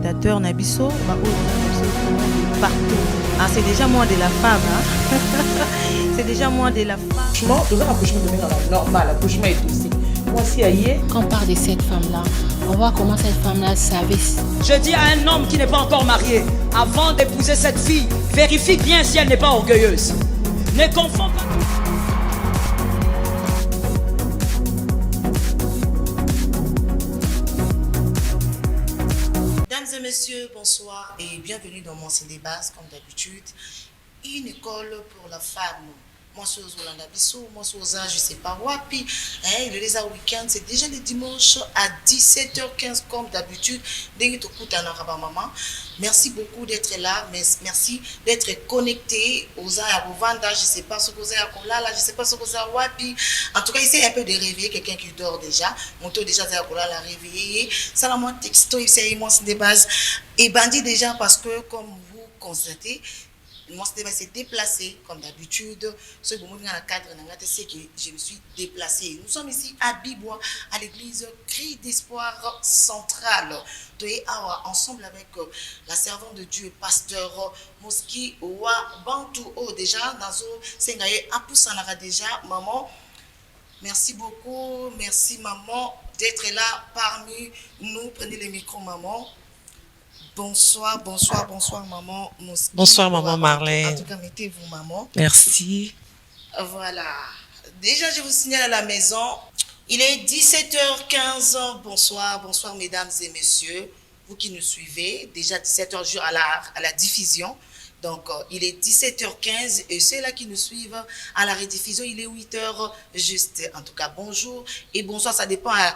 téléspectateurs Nabiso, partout. Ah, c'est déjà moins de la femme. Hein? C'est déjà moins de la femme. Franchement, tout ça, l'accouchement est normal, l'accouchement est aussi. Moi, si aïe. Quand on parle de cette femme-là, on voit comment cette femme-là savait. Je dis à un homme qui n'est pas encore marié, avant d'épouser cette fille, vérifie bien si elle n'est pas orgueilleuse. Ne confonds pas. Mesdames et messieurs, bonsoir et bienvenue dans mon débat, comme d'habitude. Une école pour la femme. Moi, je suis aux Olanda Bissou, moi, je suis aux je ne sais pas Wapi. Hein, le lézard week-end, c'est déjà le dimanche à 17h15, comme d'habitude. Merci beaucoup d'être là. Merci d'être connecté aux Vanda. Je ne sais pas ce que vous avez à Kolala, je ne sais pas ce que vous avez à Wapi. En tout cas, essayez un peu de réveiller quelqu'un qui dort déjà. Mon taux déjà à Kolala réveillé. Ça, là, moi, texto, essayez moi, c'est des bases. Et bandit déjà parce que, comme vous constatez, moi, c'est déplacé, comme d'habitude. Ce que vous dans le cadre, c'est que je me suis déplacé. Nous sommes ici à Bibois, à l'église Cri d'Espoir centrale. Ensemble avec la servante de Dieu, pasteur Moski Wa Bantu. Déjà, dans Sengaye, Apusanara déjà, maman. Merci beaucoup, merci maman d'être là parmi nous. Prenez le micro, maman. Bonsoir, maman. Bonsoir, maman Marlène. En tout cas, mettez-vous, maman. Merci. Voilà. Déjà, je vous signale à la maison. Il est 17h15. Bonsoir, mesdames et messieurs. Vous qui nous suivez, déjà 17h à la diffusion. Donc, il est 17h15 et ceux-là qui nous suivent à la rediffusion, il est 8h juste. En tout cas, bonjour et bonsoir. Ça dépend à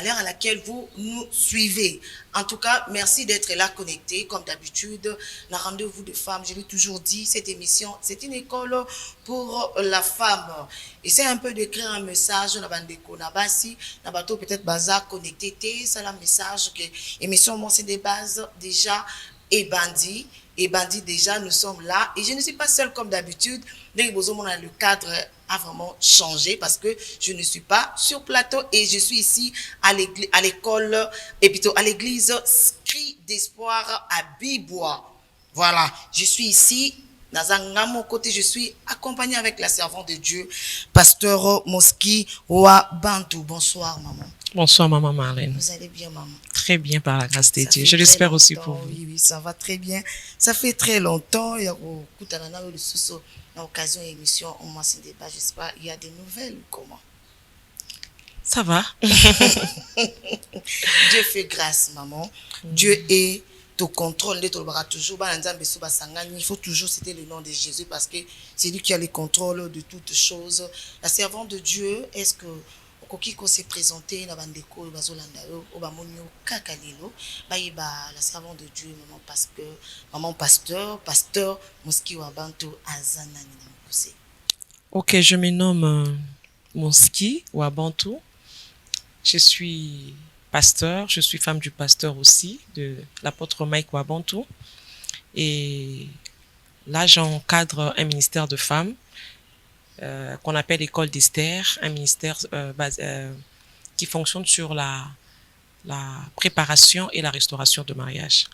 l'heure à laquelle vous nous suivez. En tout cas, merci d'être là connecté. Comme d'habitude, le rendez-vous de femmes, je l'ai toujours dit, cette émission, c'est une école pour la femme. Et c'est un peu d'écrire un message, peut-être bazar connecté, c'est un message que l'émission, moi, c'est des bases déjà et bandit. Et bandit déjà, nous sommes là. Et je ne suis pas seule comme d'habitude. Le cadre a vraiment changé parce que je ne suis pas sur plateau et je suis ici à l'école, et plutôt à l'église Cri d'Espoir à Bibois. Voilà, je suis ici. Dans mon côté, je suis accompagnée avec la servante de Dieu, pasteur Moski Wa Bantu. Bonsoir, maman. Bonsoir, maman Marlène. Vous allez bien, maman? Très bien, par la grâce de Dieu. Je l'espère aussi pour vous. Oui, ça va très bien. Ça fait très longtemps. Il y a l'occasion d'émission, on m'a dit, je sais pas, il y a des nouvelles ou comment? Ça va. Dieu fait grâce, maman. Dieu est au contrôle. Il faut toujours citer le nom de Jésus parce que c'est lui qui a le contrôle de toutes choses. La servante de Dieu, est-ce que Kokiko s'est présenté na bandeko bazolanda yo obamonyo kakalilo la servante de Dieu maman pasteur Moski Wa Bantu azana ni mukuse. OK, je me nomme Moski Wa Bantu. Je suis pasteur, je suis femme du pasteur aussi de l'apôtre Mike Wa Bantu et là j'encadre un ministère de femmes qu'on appelle École d'Esther, un ministère qui fonctionne sur la préparation et la restauration de mariage.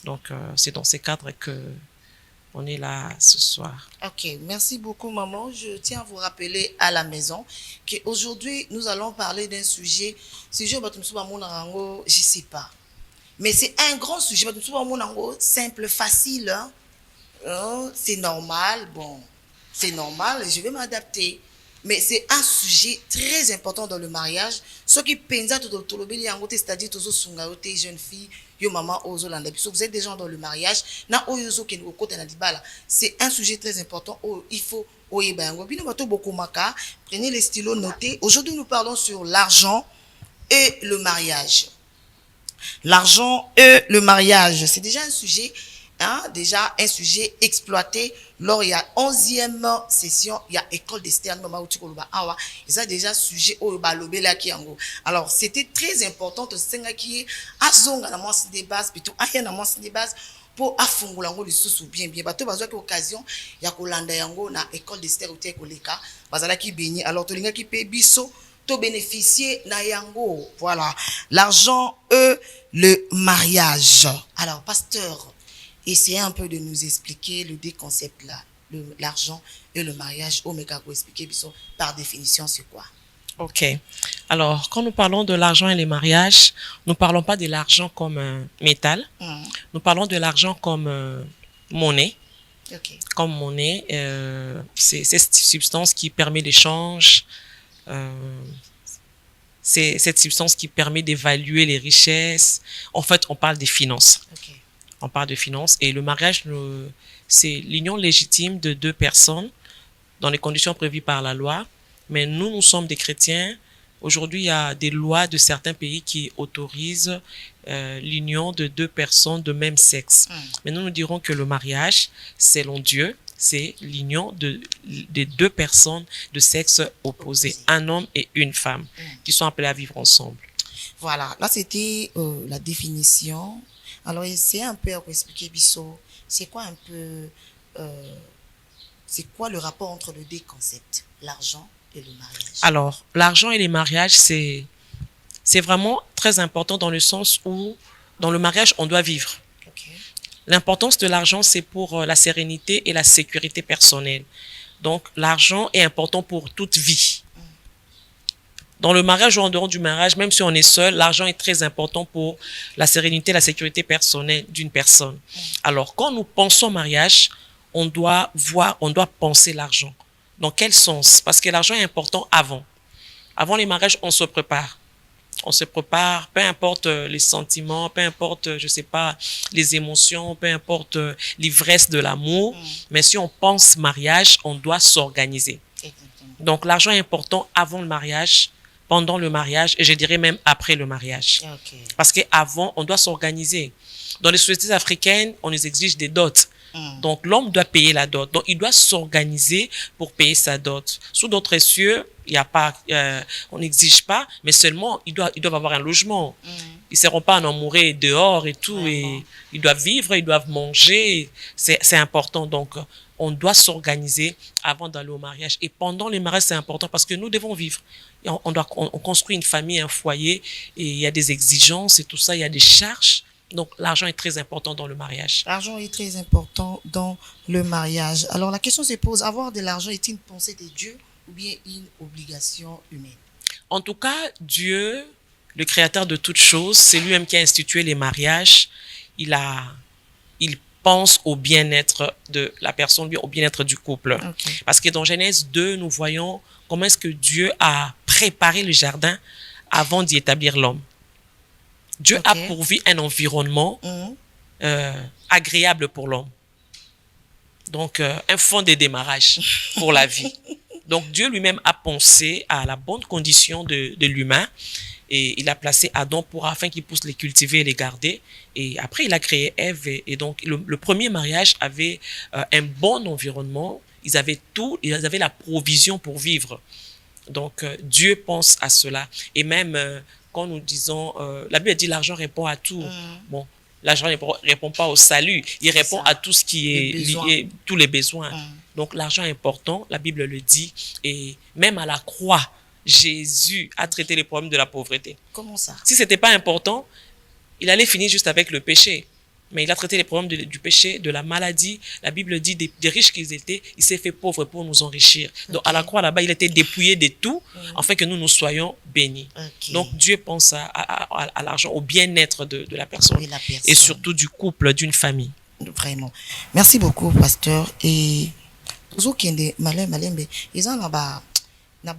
Donc, c'est dans ces cadres qu'on est là ce soir. Ok, merci beaucoup, maman. Je tiens à vous rappeler à la maison qu'aujourd'hui, nous allons parler d'un sujet, je ne sais pas. Mais c'est un grand sujet, simple, facile, hein? C'est normal, bon. C'est normal, je vais m'adapter. Mais c'est un sujet très important dans le mariage. Ce qui pense à tout c'est-à-dire tous les jeunes filles, maman, vous êtes des gens dans le mariage. C'est un sujet très important. Il faut prenez les stylos, notez. Aujourd'hui, nous parlons sur l'argent et le mariage. L'argent et le mariage, c'est déjà un sujet. Déjà un sujet exploité lors il y a 11e session il y a école d'Esther ils ont déjà sujet au balobela qui yango. Alors c'était très important de senga qui azonga na mosi de base plutôt aya na mosi de base pour afungula ngo lisusu bien bato bazwa ki occasion ya kolanda yango na école d'Esther ou te koleka bazala ki béni. Alors tolinga ki pe biso to bénéficier na yango. Voilà, l'argent et le mariage. Alors, pasteur, essayez un peu de nous expliquer le deux concepts là, l'argent et le mariage. Omega go expliquer par définition c'est quoi? Ok. Alors, quand nous parlons de l'argent et les mariages, nous ne parlons pas de l'argent comme métal. Nous parlons de l'argent comme monnaie. Okay. Comme monnaie, c'est cette substance qui permet l'échange, c'est cette substance qui permet d'évaluer les richesses. En fait, on parle des finances. Okay. On parle de finances. Et le mariage, c'est l'union légitime de deux personnes dans les conditions prévues par la loi. Mais nous sommes des chrétiens. Aujourd'hui, il y a des lois de certains pays qui autorisent l'union de deux personnes de même sexe. Mais nous dirons que le mariage, selon Dieu, c'est l'union de deux personnes de sexe opposé, un homme et une femme, qui sont appelés à vivre ensemble. Voilà, là c'était la définition. Alors, essayez un peu à expliquer, Bissot, c'est quoi un peu, c'est quoi le rapport entre les deux concepts, l'argent et le mariage? Alors, l'argent et les mariages, c'est vraiment très important dans le sens où, dans le mariage, on doit vivre. Okay. L'importance de l'argent, c'est pour la sérénité et la sécurité personnelle. Donc, l'argent est important pour toute vie. Dans le mariage ou en dehors du mariage, même si on est seul, l'argent est très important pour la sérénité et la sécurité personnelle d'une personne. Alors, quand nous pensons au mariage, on doit penser l'argent. Dans quel sens? Parce que l'argent est important avant. Avant les mariages, on se prépare. On se prépare, peu importe les sentiments, peu importe, je sais pas, les émotions, peu importe l'ivresse de l'amour. Mais si on pense mariage, on doit s'organiser. Donc, l'argent est important avant le mariage, pendant le mariage et je dirais même après le mariage. Okay. Parce qu'avant, on doit s'organiser. Dans les sociétés africaines, on nous exige des dots. Donc, l'homme doit payer la dot. Donc, il doit s'organiser pour payer sa dot. Sous d'autres cieux, il y a pas, on n'exige pas, mais seulement, ils doivent avoir un logement. Ils ne seront pas en mourir dehors et tout. Et ils doivent vivre, ils doivent manger. C'est important. Donc, on doit s'organiser avant d'aller au mariage. Et pendant le mariage, c'est important parce que nous devons vivre. On construit une famille, un foyer, et il y a des exigences et tout ça, il y a des charges. Donc, l'argent est très important dans le mariage. L'argent est très important dans le mariage. Alors, la question se pose, avoir de l'argent est une pensée de Dieu ou bien une obligation humaine? En tout cas, Dieu, le créateur de toutes choses, c'est lui-même qui a institué les mariages. Il pense au bien-être de la personne, au bien-être du couple. Okay. Parce que dans Genèse 2, nous voyons comment est-ce que Dieu a préparé le jardin avant d'y établir l'homme. Dieu a pourvu un environnement agréable pour l'homme. Donc, un fond de démarrage pour la vie. Donc, Dieu lui-même a pensé à la bonne condition de l'humain et il a placé Adam afin qu'il puisse les cultiver et les garder. Et après, il a créé Ève. Et donc, le premier mariage avait un bon environnement. Ils avaient tout, ils avaient la provision pour vivre. Donc, Dieu pense à cela. Et même... quand nous disons, la Bible dit l'argent répond à tout. Bon, l'argent ne répond pas au salut. Il répond à tout ce qui est lié, tous les besoins. Donc, l'argent est important, la Bible le dit. Et même à la croix, Jésus a traité les problèmes de la pauvreté. Comment ça? Si ce n'était pas important, il allait finir juste avec le péché. Mais il a traité les problèmes du péché, de la maladie. La Bible dit des riches qu'ils étaient, il s'est fait pauvre pour nous enrichir. Donc, à la croix, là-bas, il était dépouillé de tout, afin que nous soyons bénis. Donc, Dieu pense à l'argent, au bien-être de la personne. Et surtout du couple, d'une famille. Vraiment. Merci beaucoup, pasteur. Et ils ont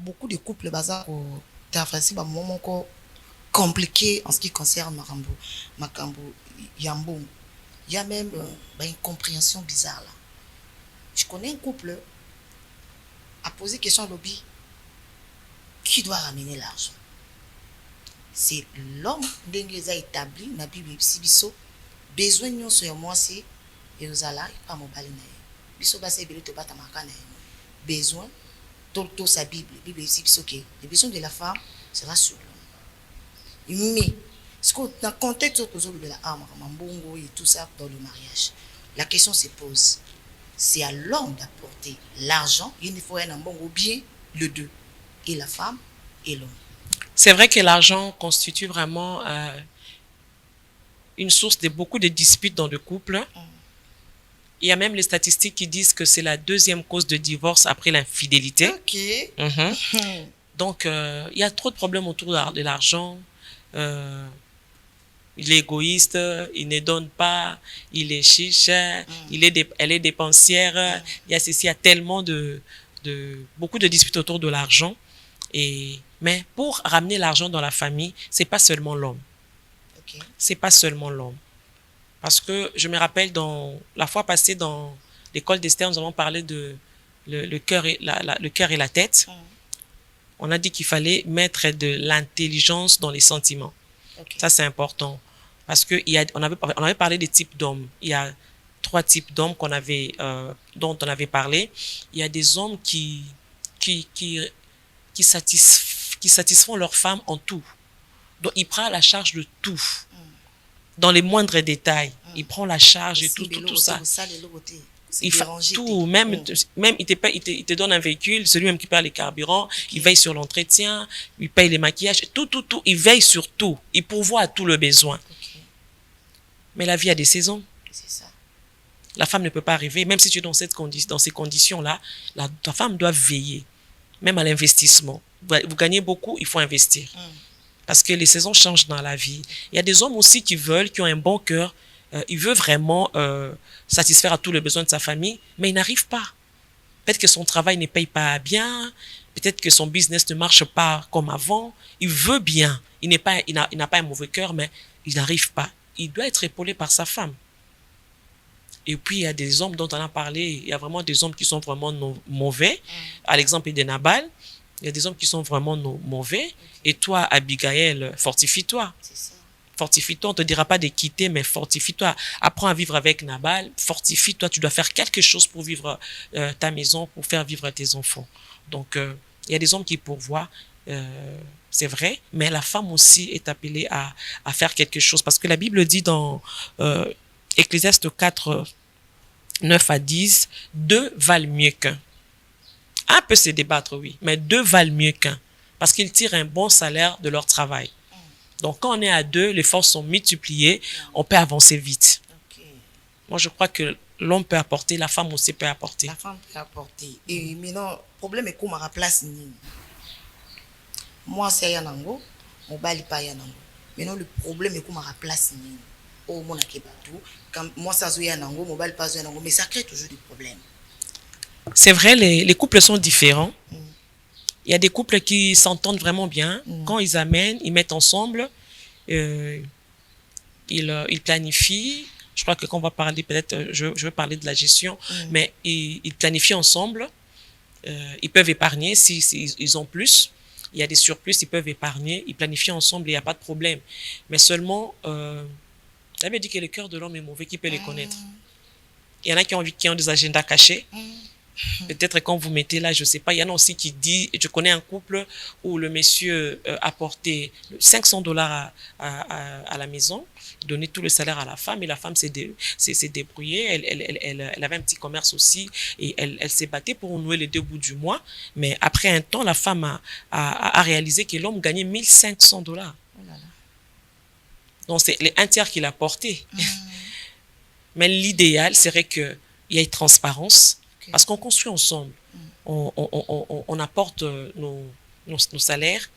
beaucoup de couples compliqués en ce qui concerne Makambo Yambo. Il y a même une compréhension bizarre là. Je connais un couple a posé question à lobby qui doit ramener l'argent. C'est l'homme d'Engeza établi na Bible Biso besoin de sur moi c'est Yeruzala pas mon balina. Biso ba c'est to bata makana. Besoin tout sa Bible Biso que les besoins de la femme sera sur l'homme. Mais dans le contexte de la âme, et tout ça dans le mariage, la question se pose. C'est à l'homme d'apporter l'argent, il faut un bon ou bien le deux. Et la femme et l'homme. C'est vrai que l'argent constitue vraiment une source de beaucoup de disputes dans le couple. Il y a même les statistiques qui disent que c'est la deuxième cause de divorce après l'infidélité. Ok. Donc, il y a trop de problèmes autour de l'argent. Il est égoïste, il ne donne pas, il est chiche, elle est dépensière. Il y a ceci, il y a tellement beaucoup de disputes autour de l'argent. Mais pour ramener l'argent dans la famille, c'est pas seulement l'homme. Ok. C'est pas seulement l'homme. Parce que je me rappelle la fois passée dans l'école d'Esther, nous avons parlé de le cœur et la tête. On a dit qu'il fallait mettre de l'intelligence dans les sentiments. Ok. Ça, c'est important. Parce que on avait parlé des types d'hommes. Il y a 3 types d'hommes dont on avait parlé. Il y a des hommes qui satisfont leur femme en tout. Donc, il prend la charge de tout. Dans les moindres détails. Il prend la charge et tout ça. Il fait tout. Même il te donne un véhicule, c'est lui-même qui paye les carburants, il veille sur l'entretien, il paye les maquillages, tout. Il veille sur tout. Il pourvoit à tout le besoin. Mais la vie a des saisons. C'est ça. La femme ne peut pas arriver, même si tu es dans ces conditions-là, ta femme doit veiller, même à l'investissement. Vous gagnez beaucoup, il faut investir. Parce que les saisons changent dans la vie. Il y a des hommes aussi qui ont un bon cœur, il veut vraiment satisfaire à tous les besoins de sa famille, mais il n'arrive pas. Peut-être que son travail ne paye pas bien, peut-être que son business ne marche pas comme avant. Il veut bien, il n'a pas un mauvais cœur, mais il n'arrive pas. Il doit être épaulé par sa femme. Et puis, il y a des hommes dont on a parlé, il y a vraiment des hommes qui sont vraiment mauvais. À l'exemple de Nabal, il y a des hommes qui sont vraiment mauvais. Et toi, Abigail, fortifie-toi. C'est ça. Fortifie-toi, on ne te dira pas de quitter, mais fortifie-toi. Apprends à vivre avec Nabal, fortifie-toi. Tu dois faire quelque chose pour vivre ta maison, pour faire vivre tes enfants. Donc, il y a des hommes qui pourvoient, c'est vrai, mais la femme aussi est appelée à faire quelque chose. Parce que la Bible dit dans Ecclésiaste 4, 9 à 10, 2 valent mieux qu'un. Un peut se débattre, oui, mais 2 valent mieux qu'un. Parce qu'ils tirent un bon salaire de leur travail. Donc, quand on est à 2, les forces sont multipliées, on peut avancer vite. Okay. Moi, je crois que l'homme peut apporter, la femme aussi peut apporter. La femme peut apporter. Et maintenant, le problème est qu'on m'a place. Moi, c'est Yanango, mon bali pas Yanango. Maintenant, le problème est qu'on m'a place. Oh, mon akebatou. Quand moi, ça zoue Yanango, mon bali pas Yanango. Mais ça crée toujours des problèmes. C'est vrai, les couples sont différents. Il y a des couples qui s'entendent vraiment bien. Quand ils amènent, ils mettent ensemble, ils planifient. Je crois que quand on va parler, peut-être, je veux parler de la gestion, mais ils planifient ensemble. Ils peuvent épargner s'ils ont plus. Il y a des surplus, ils peuvent épargner. Ils planifient ensemble, il n'y a pas de problème. Mais seulement, ça veut dire que le cœur de l'homme est mauvais, qui peut les connaître. Il y en a qui ont des agendas cachés. Peut-être quand vous mettez là, je ne sais pas, il y en a aussi qui disent, je connais un couple où le monsieur a porté $500 à la maison, donné tout le salaire à la femme et la femme s'est débrouillée, elle avait un petit commerce aussi et elle s'est battue pour nouer les 2 bouts du mois, mais après un temps, la femme a réalisé que l'homme gagnait $1,500. Oh là là. Donc c'est un tiers qu'il a porté. Mais l'idéal serait qu'il y ait transparence. Parce qu'on construit ensemble, on apporte nos salaires,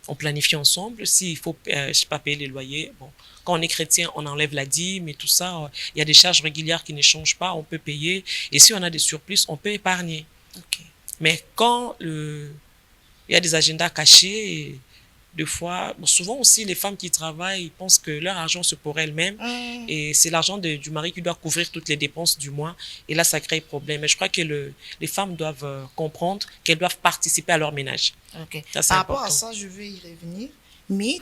on planifie ensemble. S'il faut, je sais pas, payer les loyers, bon. Quand on est chrétien, on enlève la dîme et tout ça. Il y a des charges régulières qui ne changent pas, on peut payer. Et si on a des surplus, on peut épargner. Okay. Mais quand il y a des agendas cachés, des fois, souvent aussi les femmes qui travaillent pensent que leur argent c'est pour elles-mêmes et c'est l'argent du mari qui doit couvrir toutes les dépenses du mois et là ça crée problème. Mais je crois que les femmes doivent comprendre qu'elles doivent participer à leur ménage. Okay. Ça, par rapport à ça, je vais y revenir. Mais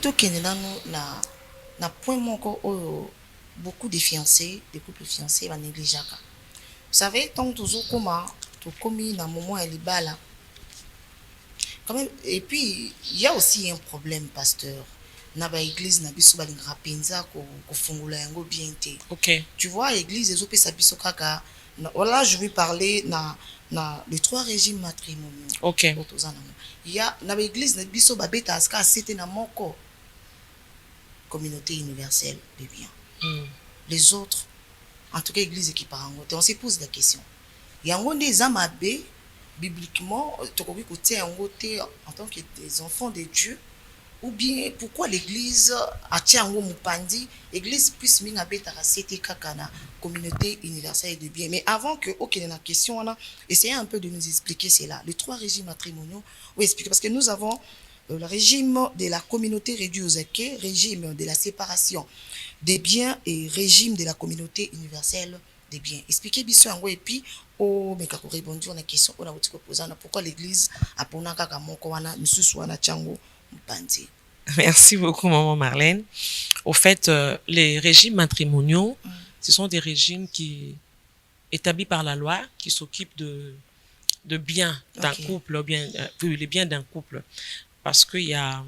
na point beaucoup de fiancés, des couples fiancés va négliger. Vous savez, tant toujours comment dans moment elle est bas là. Quand même, et puis, il y a aussi un problème, pasteur. Dans l'église, il y a des gens qui ont bien. Tu vois, l'église, ils ont fait ça. Là, je vais parler na les 3 régimes matrimoniaux. Ok. Il y a dans l'église na biso babeta aska c'était na moko communauté universelle de bien. Les autres, en tout cas l'église qui part en côté, on se pose la question. Il y a un des amabé bibliquement, en tant que des enfants de Dieu, ou bien pourquoi l'église a tient un mupandi, l'église puisse minga beta c'était kakana communauté universelle de bien. Mais avant que ok la question on a essayé un peu de nous expliquer cela. Les 3 régimes matrimoniaux, oui expliquer parce que nous avons le régime de la communauté réduite aux acquis, régime de la séparation des biens et régime de la communauté universelle des biens. Expliquez bien ça et puis mais quand on répond à la question on a posé pourquoi l'église a pour n'a kaka moko wana misusu wana chango mpandi. Merci beaucoup maman Marlène. Au fait les régimes matrimoniaux ce sont des régimes qui établis par la loi qui s'occupent de biens d'un couple ou bien les biens d'un couple parce qu'il y a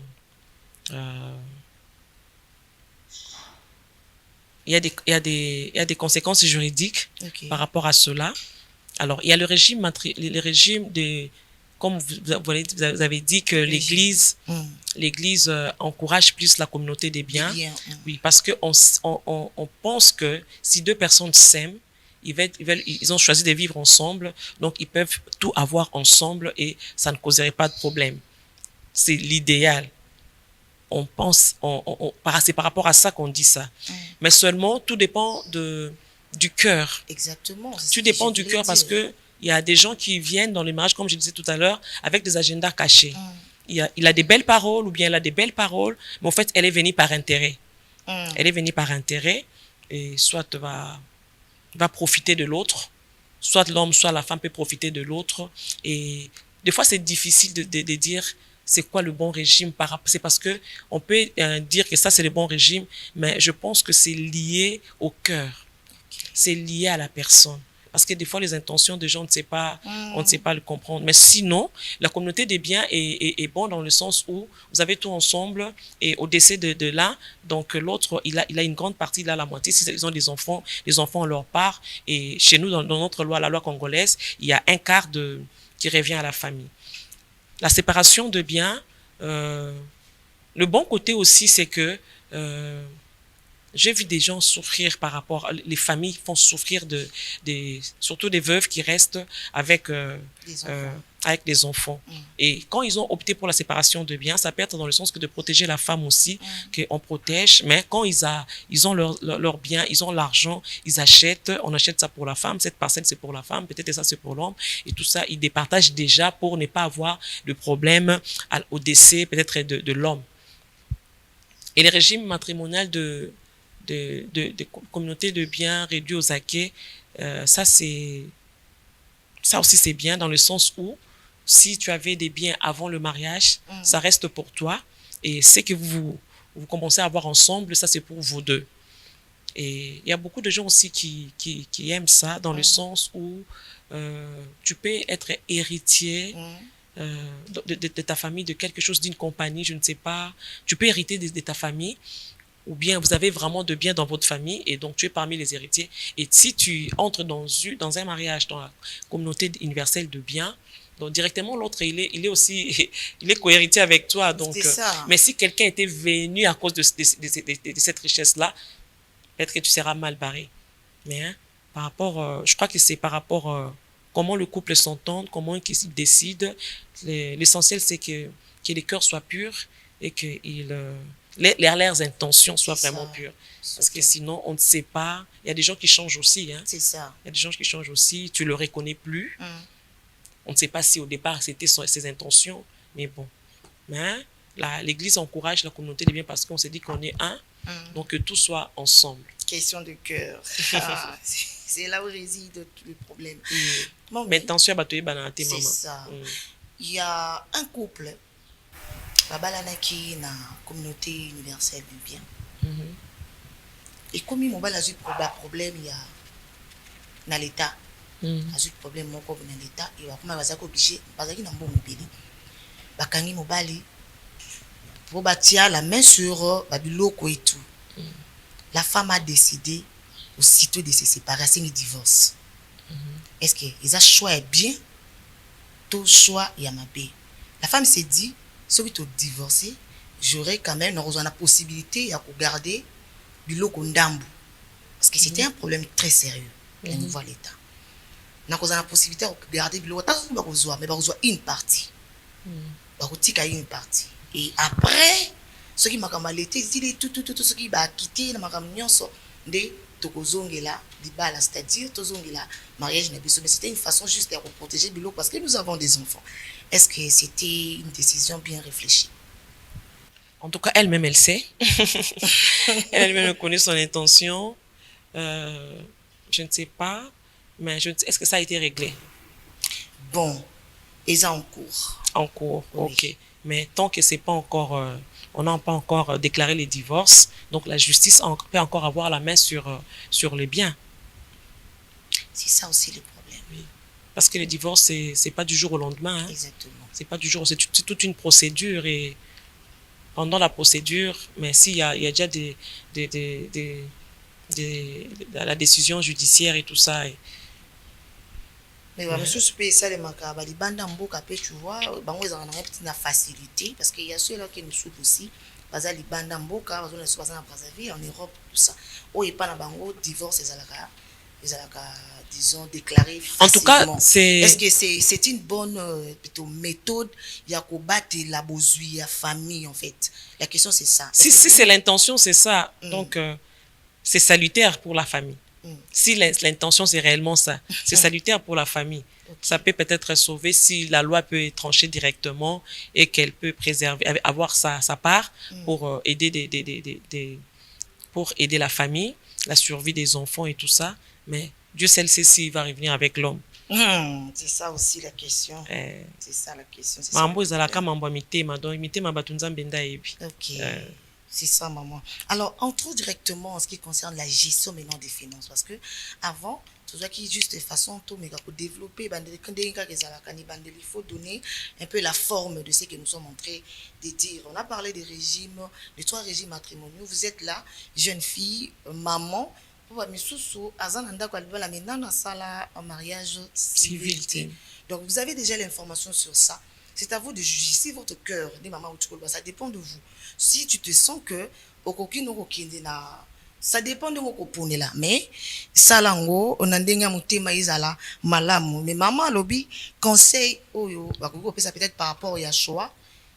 il y a des conséquences juridiques par rapport à cela. Alors, il y a le régime de, comme vous avez dit que l'église encourage plus la communauté des biens. Oui, parce que on pense que si 2 personnes s'aiment, ils ont choisi de vivre ensemble, donc ils peuvent tout avoir ensemble et ça ne causerait pas de problème. C'est l'idéal. On pense, c'est par rapport à ça qu'on dit ça. Mais seulement, tout dépend du cœur. Exactement. Tout dépend du cœur parce que il y a des gens qui viennent dans les mariages, comme je disais tout à l'heure, avec des agendas cachés. Il a des belles paroles ou bien elle a des belles paroles, mais en fait, elle est venue par intérêt. Elle est venue par intérêt et soit va profiter de l'autre, soit l'homme, soit la femme peut profiter de l'autre. Et des fois, c'est difficile de dire c'est quoi le bon régime. C'est parce que on peut dire que ça, c'est le bon régime, mais je pense que c'est lié au cœur. C'est lié à la personne. Parce que des fois, les intentions des gens, on ne sait pas le comprendre. Mais sinon, la communauté des biens est bon dans le sens où vous avez tout ensemble et au décès de l'un, donc l'autre, il a une grande partie, il a la moitié. Si ils ont des enfants, les enfants ont leur part. Et chez nous, dans notre loi, la loi congolaise, il y a un quart qui revient à la famille. La séparation de biens, le bon côté aussi, c'est que j'ai vu des gens souffrir par rapport, les familles font souffrir surtout des veuves qui restent avec des enfants. Et quand ils ont opté pour la séparation de biens, ça peut être dans le sens que de protéger la femme aussi, qu'on protège. Mais quand ils ont leurs biens, ils ont l'argent, ils achètent, on achète ça pour la femme, cette parcelle c'est pour la femme, peut-être ça c'est pour l'homme, et tout ça, ils départagent déjà pour ne pas avoir de problème au décès peut-être de l'homme. Et les régimes matrimoniaux de communautés de biens réduits aux acquis, ça aussi c'est bien dans le sens où si tu avais des biens avant le mariage, ça reste pour toi et ce que vous commencez à avoir ensemble, ça c'est pour vous deux. Et il y a beaucoup de gens aussi qui aiment ça dans le sens où tu peux être héritier de ta famille, de quelque chose, d'une compagnie, je ne sais pas, tu peux hériter de ta famille. Ou bien vous avez vraiment de biens dans votre famille et donc tu es parmi les héritiers. Et si tu entres dans un mariage, dans la communauté universelle de biens, donc directement l'autre, il est aussi, il est co-héritier avec toi. Donc, mais si quelqu'un était venu à cause de cette richesse-là, peut-être que tu seras mal barré. Mais par rapport, je crois que c'est par rapport comment le couple s'entend, comment ils décident. L'essentiel, c'est que les cœurs soient purs et que leurs intentions soient vraiment pures. Parce que sinon, on ne sait pas. Il y a des gens qui changent aussi. C'est ça. Il y a des gens qui changent aussi. Tu ne le reconnais plus. On ne sait pas si au départ, c'était ses intentions. Mais bon. Mais l'Église encourage la communauté des biens parce qu'on s'est dit qu'on est un. Donc, que tout soit ensemble. Question de cœur. C'est là où réside le problème. Mais attention à c'est ça. Il y a un couple. Babalanaki na communauté universelle du bien. Et comme mon bal a eu problème il y a dans l'état. A eu problème mon comme dans l'état et va comment va obligé parce qu'il n'a pas mobile. Bakangi mobali pour bâtir la main sur babiloko et tout. La femme a décidé aussitôt de se séparer, c'est une divorce. Est-ce que ils a choix bien to choix ya mabe. La femme s'est dit, si tu divorcé, j'aurais quand même la possibilité de garder biloko ndambu. Parce que c'était un problème très sérieux au niveau de l'État. Nous avons la possibilité de garder biloko, mais une partie. Une partie. Et après, ce qui m'a l'été, tout ce qui va quitter, c'est-à-dire mariage, mais c'était une façon juste de protéger biloko parce que nous avons des enfants. Est-ce que c'était une décision bien réfléchie? En tout cas, elle-même, elle sait. Elle-même connaît son intention. Je ne sais pas, mais est-ce que ça a été réglé? Bon, ils sont en cours. En cours, oui. Ok. Mais tant que c'est pas encore, on n'a pas encore déclaré les divorces, donc la justice peut encore avoir la main sur les biens. C'est ça aussi le problème. Oui. Parce que le divorce, c'est pas du jour au lendemain. Hein. Exactement. C'est pas du jour, c'est toute une procédure et pendant la procédure, mais s'il y a déjà la décision judiciaire et tout ça. Mais monsieur paye ça les macabres, les bandes en boca tu vois, bango ils ont une facilité parce qu'il y a ceux-là qui nous souffrent aussi. Parce que les bandes en boca, on est passé en Brazzaville, en Europe, tout ça. Oh, et pas dans bango divorce ils ont disons déclaré facilement. En tout cas, est-ce que c'est une bonne plutôt méthode il y a qu'au battre la bozouille la famille en fait. La question c'est ça. Si c'est l'intention, c'est ça. Donc c'est salutaire pour la famille. Si l'intention c'est réellement ça, c'est salutaire pour la famille. Ça peut peut-être sauver si la loi peut trancher directement et qu'elle peut préserver, avoir sa part pour aider pour aider la famille, la survie des enfants et tout ça. Mais Dieu seul sait s'il va revenir avec l'homme. C'est ça aussi la question. C'est ça la question. Ok. C'est ça, maman. Alors, entrons directement en ce qui concerne la gestion maintenant des finances. Parce que avant, tout ça qui est juste de façon tout, mais pour développer, il faut donner un peu la forme de ce que nous sommes en train de dire. On a parlé des régimes, des 3 régimes matrimoniaux. Vous êtes là, jeune fille, maman. Un mariage civil. Donc, vous avez déjà l'information sur ça. C'est à vous de juger si votre cœur, ça dépend de vous. Si tu te sens que ça dépend de vos copains là. Mais salango, on a ndenga mutema izala malamu. Mais maman lobby conseil oyo, ça peut-être par rapport à choix.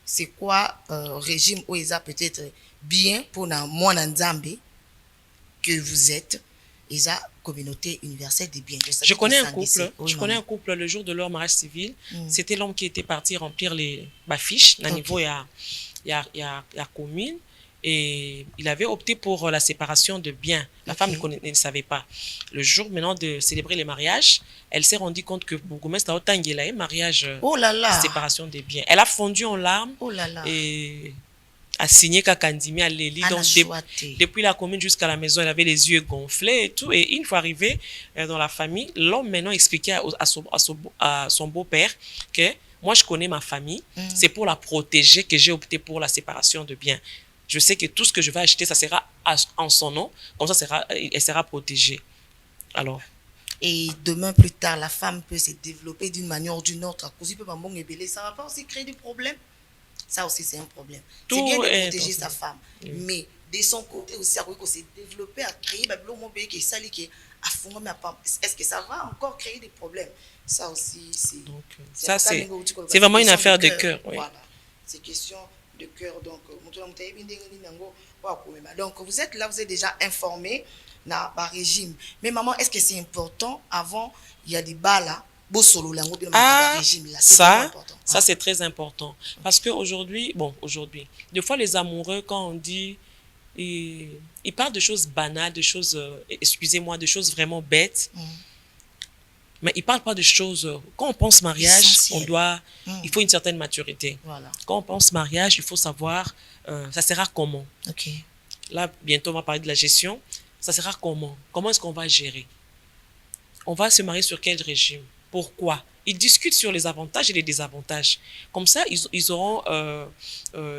C'est quoi régime oyo peut-être bien pour na mwana nzambe que vous êtes. Isa communauté universelle des biens. Je connais un couple. Connais un couple le jour de leur mariage civil. C'était l'homme qui était parti remplir les fiches à niveau il y a commune et il avait opté pour la séparation de biens. La femme ne savait pas. Le jour maintenant de célébrer les mariages, elle s'est rendue compte que bourgmestre a autant un mariage séparation des biens. Elle a fondu en larmes et a signé Kakandimi à Léli. Donc, depuis la commune jusqu'à la maison, elle avait les yeux gonflés et tout. Et une fois arrivé dans la famille, l'homme maintenant expliquait à son beau-père que moi, je connais ma famille. C'est pour la protéger que j'ai opté pour la séparation de biens. Je sais que tout ce que je vais acheter, ça sera en son nom. Comme ça, elle sera protégée. Alors. Et demain, plus tard, la femme peut se développer d'une manière ou d'une autre. Ça va pas aussi créer des problèmes. Ça aussi, c'est un problème. C'est bien de protéger sa femme. Mais de son côté aussi, il faut se développer, à créer est-ce que ça va encore créer des problèmes? Ça aussi, c'est vraiment une affaire de cœur. Oui. Voilà. C'est question de cœur. Donc, vous êtes là, vous êtes déjà informé dans le régime. Mais maman, est-ce que c'est important avant, il y a des bas là? Ça c'est très important. Parce qu'aujourd'hui, des fois les amoureux, quand on dit, ils parlent de choses banales, de choses, excusez-moi, de choses vraiment bêtes, mais ils ne parlent pas de choses, quand on pense mariage, il faut une certaine maturité. Voilà. Quand on pense mariage, il faut savoir, ça sera comment. Là, bientôt on va parler de la gestion, ça sera comment. Comment est-ce qu'on va gérer? On va se marier sur quel régime? Pourquoi? Ils discutent sur les avantages et les désavantages. Comme ça, ils auront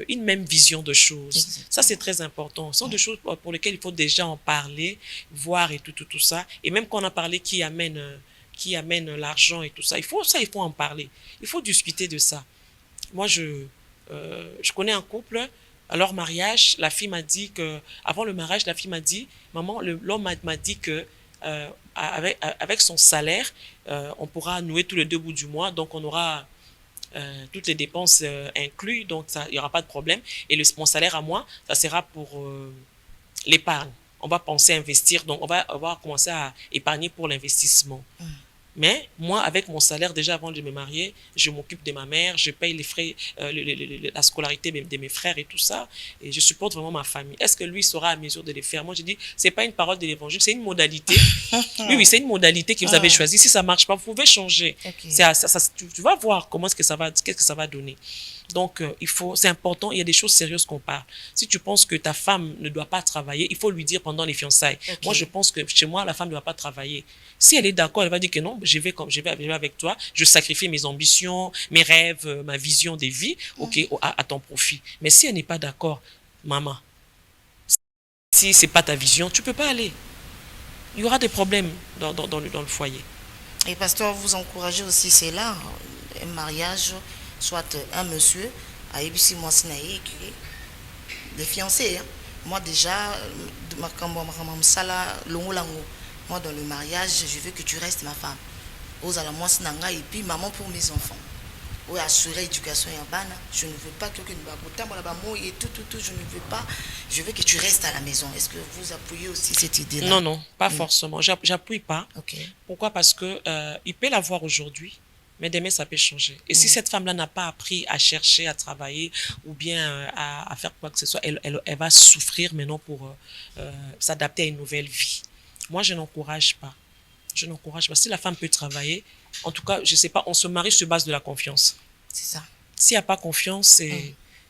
une même vision de choses. Exactement. Ça, c'est très important. Ce sont des choses pour lesquelles il faut déjà en parler, voir et tout ça. Et même quand on a parlé qui amène qui amène l'argent et tout ça. Il faut en parler. Il faut discuter de ça. Moi, je connais un couple. À leur mariage, la fille m'a dit que, avant le mariage, la fille m'a dit, maman, l'homme m'a dit que avec son salaire, on pourra nouer tous les 2 bouts du mois, donc on aura toutes les dépenses incluses, donc il n'y aura pas de problème. Et mon salaire à moi, ça sera pour l'épargne. On va penser à investir, donc on va commencer à épargner pour l'investissement. Mais moi, avec mon salaire, déjà avant de me marier, je m'occupe de ma mère, je paye les frais, la scolarité de mes frères et tout ça, et je supporte vraiment ma famille. Est-ce que lui sera à mesure de le faire? Moi, je dis, c'est pas une parole de l'évangile, c'est une modalité. Oui, c'est une modalité que vous avez choisie. Si ça marche pas, vous pouvez changer. Tu vas voir qu'est-ce que ça va donner. Donc, c'est important, il y a des choses sérieuses qu'on parle. Si tu penses que ta femme ne doit pas travailler, il faut lui dire pendant les fiançailles. Moi, je pense que chez moi, la femme ne doit pas travailler. Si elle est d'accord, elle va dire que non, je vais avec toi, je sacrifie mes ambitions, mes rêves, ma vision des vies, à ton profit. Mais si elle n'est pas d'accord, maman, si c'est pas ta vision, tu peux pas aller. Il y aura des problèmes dans le foyer. Et pasteur, vous encouragez aussi, c'est là, un mariage, soit un monsieur, à Ebisi Moisinaï, des fiancés. Moi déjà, moi dans le mariage, je veux que tu restes ma femme. Aux Alamoisinanga et puis maman pour mes enfants. Oui, assurer l'éducation et bana. Je ne veux pas que je ne veux pas. Je veux que tu restes à la maison. Est-ce que vous appuyez aussi cette idée-là? Non, pas forcément. J'appuie pas. Pourquoi? Parce que il peut l'avoir aujourd'hui, mais demain ça peut changer. Et si cette femme-là n'a pas appris à chercher, à travailler ou bien à faire quoi que ce soit, elle va souffrir maintenant pour s'adapter à une nouvelle vie. Moi, je n'encourage pas. Si la femme peut travailler, en tout cas, je sais pas, on se marie sur base de la confiance. C'est ça. S'il n'y a pas confiance,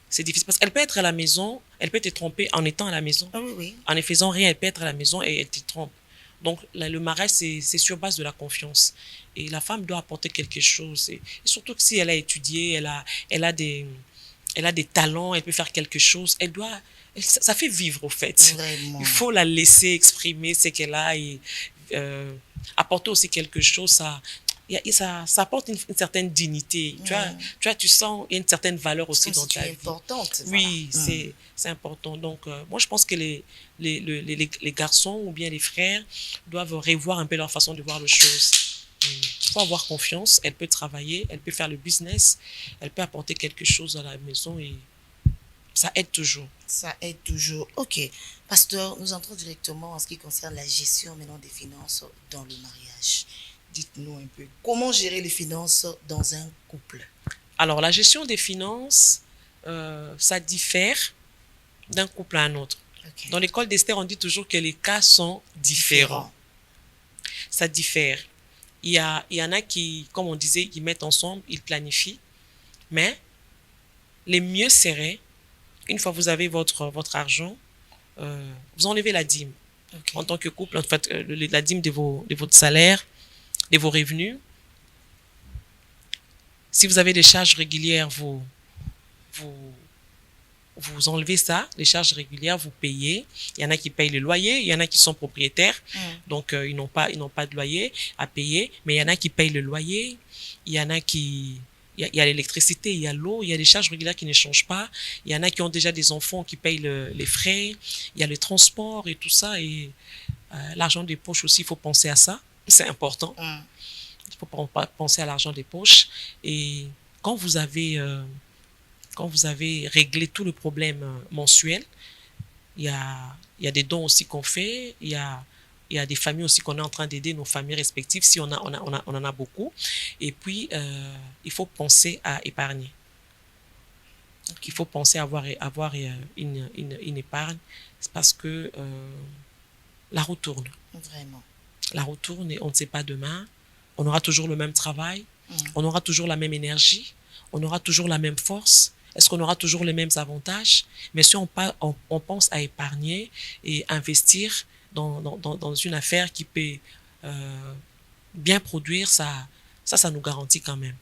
c'est difficile. Parce qu'elle peut être à la maison, elle peut te tromper en étant à la maison. En ne faisant rien, elle peut être à la maison et elle te trompe. Donc, le mariage, c'est sur base de la confiance. Et la femme doit apporter quelque chose. Et surtout que si elle a étudié, elle a des talents, elle peut faire quelque chose, ça fait vivre, au fait. Vraiment. Il faut la laisser exprimer ce qu'elle a et apporter aussi quelque chose. Ça apporte une certaine dignité. Tu sens une certaine valeur aussi dans ta vie. C'est importante. Oui, c'est important. Donc, moi, je pense que les garçons ou bien les frères doivent revoir un peu leur façon de voir les choses. Il faut avoir confiance. Elle peut travailler, elle peut faire le business, elle peut apporter quelque chose à la maison et ça aide toujours. Ça aide toujours. Ok. Pasteur, nous entrons directement en ce qui concerne la gestion maintenant des finances dans le mariage. Dites-nous un peu, comment gérer les finances dans un couple? Alors, la gestion des finances, ça diffère d'un couple à un autre. Dans l'école d'Esther, on dit toujours que les cas sont différents. Ça diffère. Il y en a qui, comme on disait, ils mettent ensemble, ils planifient. Mais le mieux serait, une fois que vous avez votre argent, vous enlevez la dîme. En tant que couple, en fait, la dîme de votre salaire, de vos revenus. Si vous avez des charges régulières, vous enlevez ça, les charges régulières, vous payez. Il y en a qui payent le loyer, il y en a qui sont propriétaires, donc ils n'ont pas de loyer à payer, mais il y en a qui payent le loyer, il y en a qui... Il y a l'électricité, il y a l'eau, il y a les charges régulières qui ne changent pas. Il y en a qui ont déjà des enfants qui payent les frais. Il y a le transport et tout ça. Et l'argent des poches aussi, il faut penser à ça. C'est important. Il faut penser à l'argent des poches. Et quand vous avez réglé tout le problème mensuel, il y a des dons aussi qu'on fait. Il y a des familles aussi qu'on est en train d'aider, nos familles respectives, si on en a beaucoup. Et puis, il faut penser à épargner. Il faut penser à avoir une épargne, parce que la roue tourne. Vraiment. La roue tourne et on ne sait pas demain. On aura toujours le même travail, on aura toujours la même énergie, on aura toujours la même force. Est-ce qu'on aura toujours les mêmes avantages? Mais si on pense à épargner et investir dans une affaire qui peut bien produire, ça nous garantit quand même.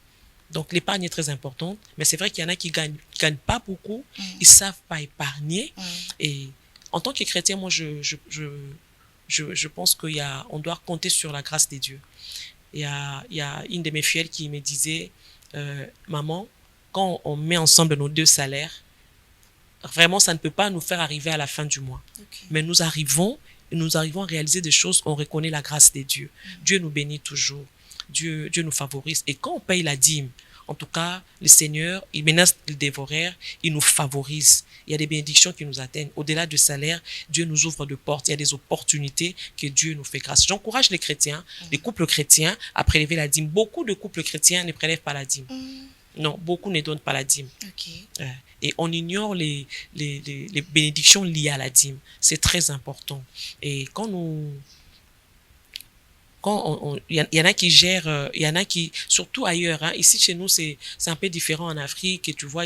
Donc l'épargne est très importante, mais c'est vrai qu'il y en a qui gagnent pas beaucoup, ils savent pas épargner. Et en tant que chrétien, moi je pense qu'on doit compter sur la grâce de Dieu. il y a une de mes filles qui me disait, maman, quand on met ensemble nos 2 salaires, vraiment, ça ne peut pas nous faire arriver à la fin du mois. Okay. Mais nous arrivons à réaliser des choses, on reconnaît la grâce de Dieu. Dieu nous bénit toujours. Dieu nous favorise. Et quand on paye la dîme, en tout cas, le Seigneur, il menace le dévoreur, il nous favorise. Il y a des bénédictions qui nous atteignent. Au-delà du salaire, Dieu nous ouvre de portes. Il y a des opportunités que Dieu nous fait grâce. J'encourage les chrétiens, les couples chrétiens à prélever la dîme. Beaucoup de couples chrétiens ne prélèvent pas la dîme. Non, beaucoup ne donnent pas la dîme. Okay. Et on ignore les bénédictions liées à la dîme. C'est très important. Et il y en a qui gèrent, il y en a qui, surtout ailleurs, hein, ici chez nous, c'est un peu différent en Afrique, et tu vois,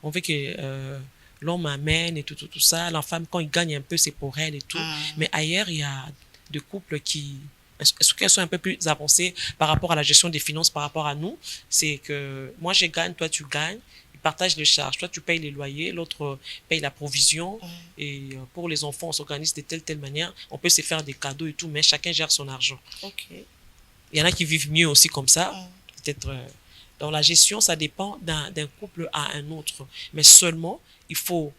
on veut que l'homme amène et tout ça, la femme, quand il gagne un peu, c'est pour elle et tout. Mais ailleurs, il y a des couples qui, est-ce qu'elles sont un peu plus avancées par rapport à la gestion des finances par rapport à nous, c'est que moi je gagne, toi tu gagnes, ils partagent les charges, toi tu payes les loyers, l'autre paye la provision, et pour les enfants on s'organise de telle manière, on peut se faire des cadeaux et tout, mais chacun gère son argent. Okay. Il y en a qui vivent mieux aussi comme ça, peut-être. Dans la gestion, ça dépend d'un couple à un autre, mais seulement il faut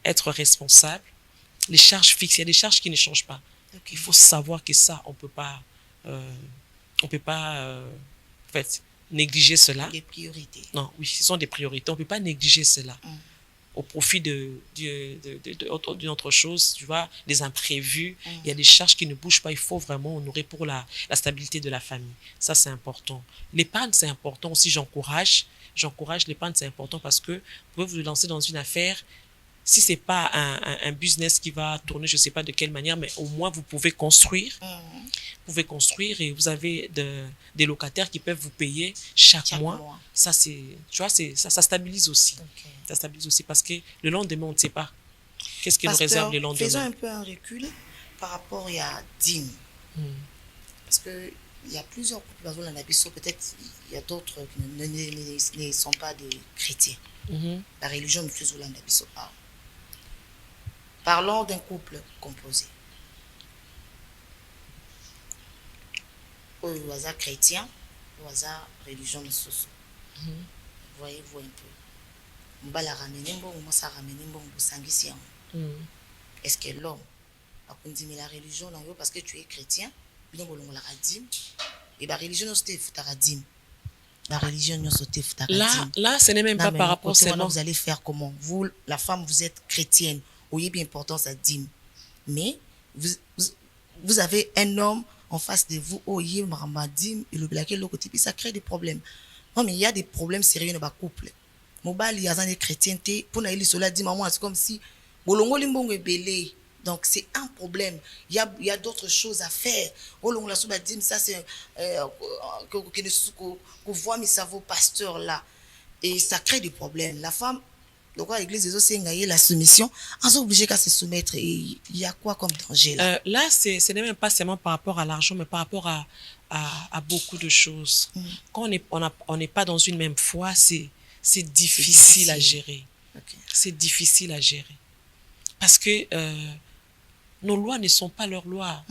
être responsable. Les charges fixes, il y a des charges qui ne changent pas. Okay. Il faut savoir que ça, on peut pas en fait, négliger cela. Des priorités. Non, oui, ce sont des priorités. On peut pas négliger cela au profit d'une autre chose, tu vois, des imprévus. Il y a des charges qui ne bougent pas. Il faut vraiment honorer pour la stabilité de la famille. Ça, c'est important. L'épargne, c'est important aussi. J'encourage l'épargne, c'est important parce que vous pouvez vous lancer dans une affaire. Si c'est pas un business qui va tourner, je sais pas de quelle manière, mais au moins vous pouvez construire. Vous pouvez construire et vous avez des locataires qui peuvent vous payer chaque mois. Ça, c'est, tu vois, ça stabilise aussi. Okay. Ça stabilise aussi parce que le lendemain, on ne sait pas. Qu'est-ce qui nous réserve le lendemain? Faisons un peu un recul par rapport à dîme. Parce que il y a plusieurs couples dans l'Anabiso, peut-être il y a d'autres qui ne sont pas des chrétiens. La religion de l'Anabiso parle. Parlons d'un couple composé. Au hasard chrétien, au hasard religion de Soso. Voyez-vous un peu. Mbala ramene bon, moi ça ramene bon, sangisian. Est-ce que l'homme a continué la religion parce que tu es chrétien, bien bon la radim, et la religion nous c'était futaradim. La religion nous c'était futaradim. Là, ce n'est même pas par rapport seulement. Vous allez faire comment? Vous, la femme, vous êtes chrétienne. Oui, bien important ça dîme. Mais vous avez un homme en face de vous, et le blaquer l'autre côté, puis ça crée des problèmes. Non, mais il y a des problèmes sérieux dans le couple. Mobile, il y a des chrétiens, pour aller cela dit, maman, c'est comme si bolongo limbongo est belé. Donc c'est un problème. Il y a d'autres choses à faire. Bolongo la souba dit, ça c'est que voit mes cerveaux pasteurs là. Et ça crée des problèmes. La femme, donc l'église des aussi la soumission, on est obligé qu'à se soumettre. Et il y a quoi comme danger là? Là, ce n'est même pas seulement par rapport à l'argent, mais par rapport à beaucoup de choses. Quand on n'est pas dans une même foi, c'est difficile à gérer. Okay. C'est difficile à gérer. Parce que nos lois ne sont pas leurs lois.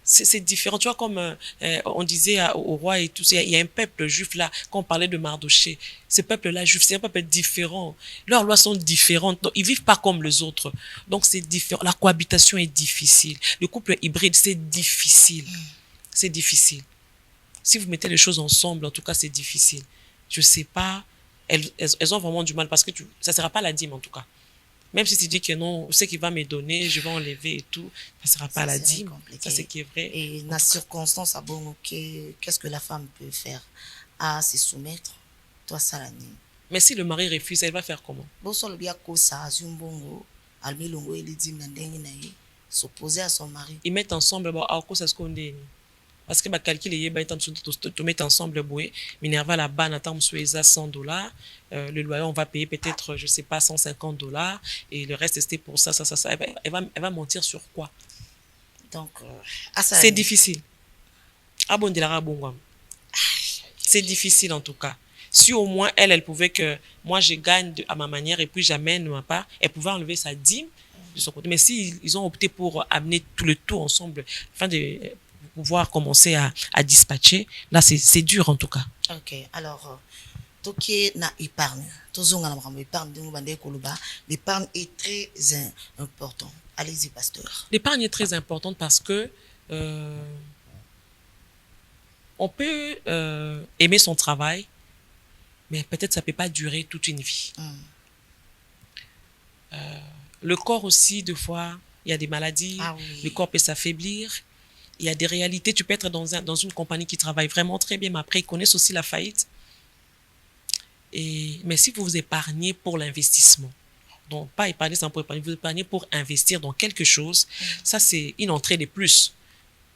C'est différent. Tu vois, comme on disait au roi et tout ça, il y a un peuple juif là, quand on parlait de Mardoché, ce peuple-là juif, c'est un peuple différent. Leurs lois sont différentes. Donc, ils vivent pas comme les autres. Donc, c'est différent. La cohabitation est difficile. Le couple hybride, c'est difficile. C'est difficile. Si vous mettez les choses ensemble, en tout cas, c'est difficile. Je sais pas. Elles ont vraiment du mal parce que ça sera pas la dîme, en tout cas. Même si tu dis que non, ce qu'il va me donner, je vais enlever et tout, ça ne sera pas la dîme. Ça, c'est qui est vrai. Et dans la circonstance, qu'est-ce que la femme peut faire? À se soumettre, toi, ça la nuit. Mais si le mari refuse, elle va faire comment? S'opposer à son mari. Ils mettent ensemble, parce que calculer tu mets ensemble Minerva là-bas n'attend $100, le loyer on va payer peut-être je sais pas $150 et le reste c'était pour ça elle va mentir sur quoi? Donc c'est difficile. C'est difficile en tout cas. Si au moins elle pouvait que moi je gagne à ma manière et puis j'amène ma part, elle pouvait enlever sa dîme de son côté. Mais si ils ont opté pour amener tout le tout ensemble, pouvoir commencer à dispatcher. Là, c'est dur en tout cas. Ok, alors, toki na épargne. Tozonga na makambo épargne de bande koluba. L'épargne est très important. Allez-y, pasteur. L'épargne est très importante parce que on peut aimer son travail, mais peut-être ça peut pas durer toute une vie. Le corps aussi, des fois, il y a des maladies, le corps peut s'affaiblir. Il y a des réalités. Tu peux être dans une compagnie qui travaille vraiment très bien, mais après, ils connaissent aussi la faillite. Mais si vous vous épargnez pour l'investissement, donc pas épargner sans pour épargner, vous épargnez pour investir dans quelque chose, ça, c'est une entrée de plus.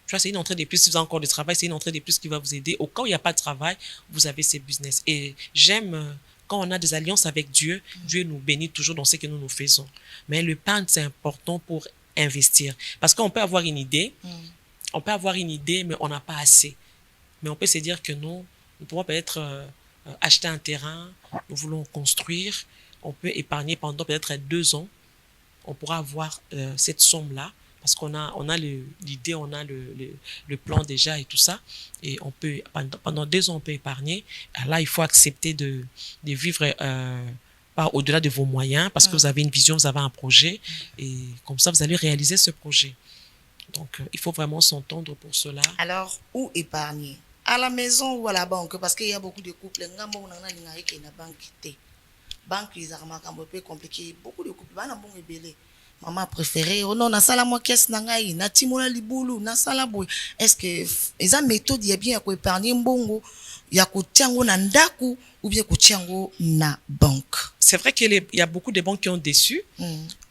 Tu vois, c'est une entrée de plus. Si vous avez encore du travail, c'est une entrée de plus qui va vous aider. Au cas où il n'y a pas de travail, vous avez ces business. Et j'aime quand on a des alliances avec Dieu, Dieu nous bénit toujours dans ce que nous faisons. Mais l'épargne, c'est important pour investir. Parce qu'on peut avoir une idée, mais on n'a pas assez. Mais on peut se dire que nous pouvons peut-être acheter un terrain, nous voulons construire, on peut épargner pendant peut-être 2 ans, on pourra avoir cette somme-là, parce qu'on a l'idée, on a le plan déjà et tout ça, et on peut, pendant 2 ans, on peut épargner. Là, il faut accepter de vivre pas au-delà de vos moyens, parce que vous avez une vision, vous avez un projet, et comme ça, vous allez réaliser ce projet. Donc, il faut vraiment s'entendre pour cela. Alors, où épargner? À la maison ou à la banque? Parce qu'il y a beaucoup de couples. Banque, ils ont un peu compliqué. Beaucoup de couples. Maman préférée. Oh non, na sala moi caisse nangai, na timola libulu, na sala boy. Est-ce que ils ont méthode y a bien à épargner mbongo, ya ko tiango na ndaku ou bien ko tiango na banque? C'est vrai qu'il y a beaucoup de banques qui ont déçu,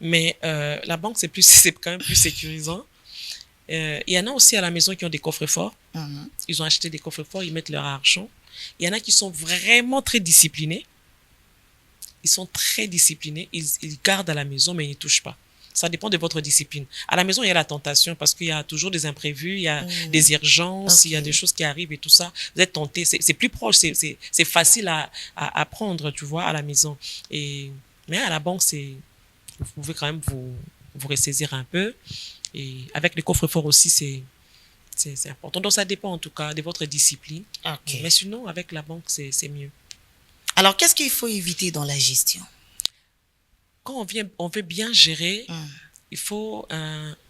mais la banque c'est quand même plus sécurisant. Il y en a aussi à la maison qui ont des coffres forts. Ils ont acheté des coffres forts, ils mettent leur argent. Il y en a qui sont vraiment très disciplinés. Ils sont très disciplinés. Ils gardent à la maison, mais ils ne touchent pas. Ça dépend de votre discipline. À la maison, il y a la tentation parce qu'il y a toujours des imprévus, il y a des urgences, il y a des choses qui arrivent et tout ça. Vous êtes tenté. C'est plus proche, c'est facile à prendre, tu vois, à la maison. Mais à la banque, vous pouvez quand même vous ressaisir un peu. Et avec le coffre-fort aussi, c'est important. Donc, ça dépend en tout cas de votre discipline. Okay. Mais sinon, avec la banque, c'est mieux. Alors, qu'est-ce qu'il faut éviter dans la gestion? Quand on veut bien gérer, il faut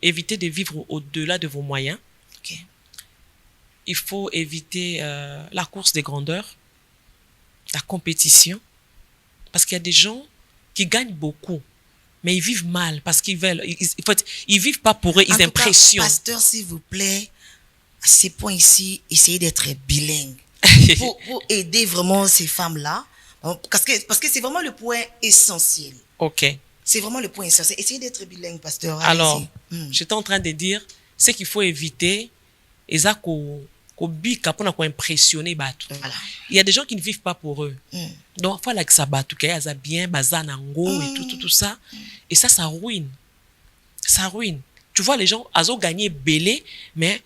éviter de vivre au-delà de vos moyens. Okay. Il faut éviter la course des grandeurs, la compétition. Parce qu'il y a des gens qui gagnent beaucoup, mais ils vivent mal parce qu'ils veulent. Ils vivent pas pour eux, ils impressionnent. Pasteur, s'il vous plaît, à ces points ici, essayez d'être bilingue pour aider vraiment ces femmes-là. Parce que c'est vraiment le point essentiel. Ok. C'est vraiment le point essentiel. Essayez d'être bilingue, pasteur. Alors, j'étais en train de dire, ce qu'il faut éviter, c'est impressionner. Voilà. Il y a des gens qui ne vivent pas pour eux. Donc, il faut que ça batte, qu'il y a bien, bazanango et tout ça. Et ça ruine. Ça ruine. Tu vois, les gens, ils ont gagné belé, mais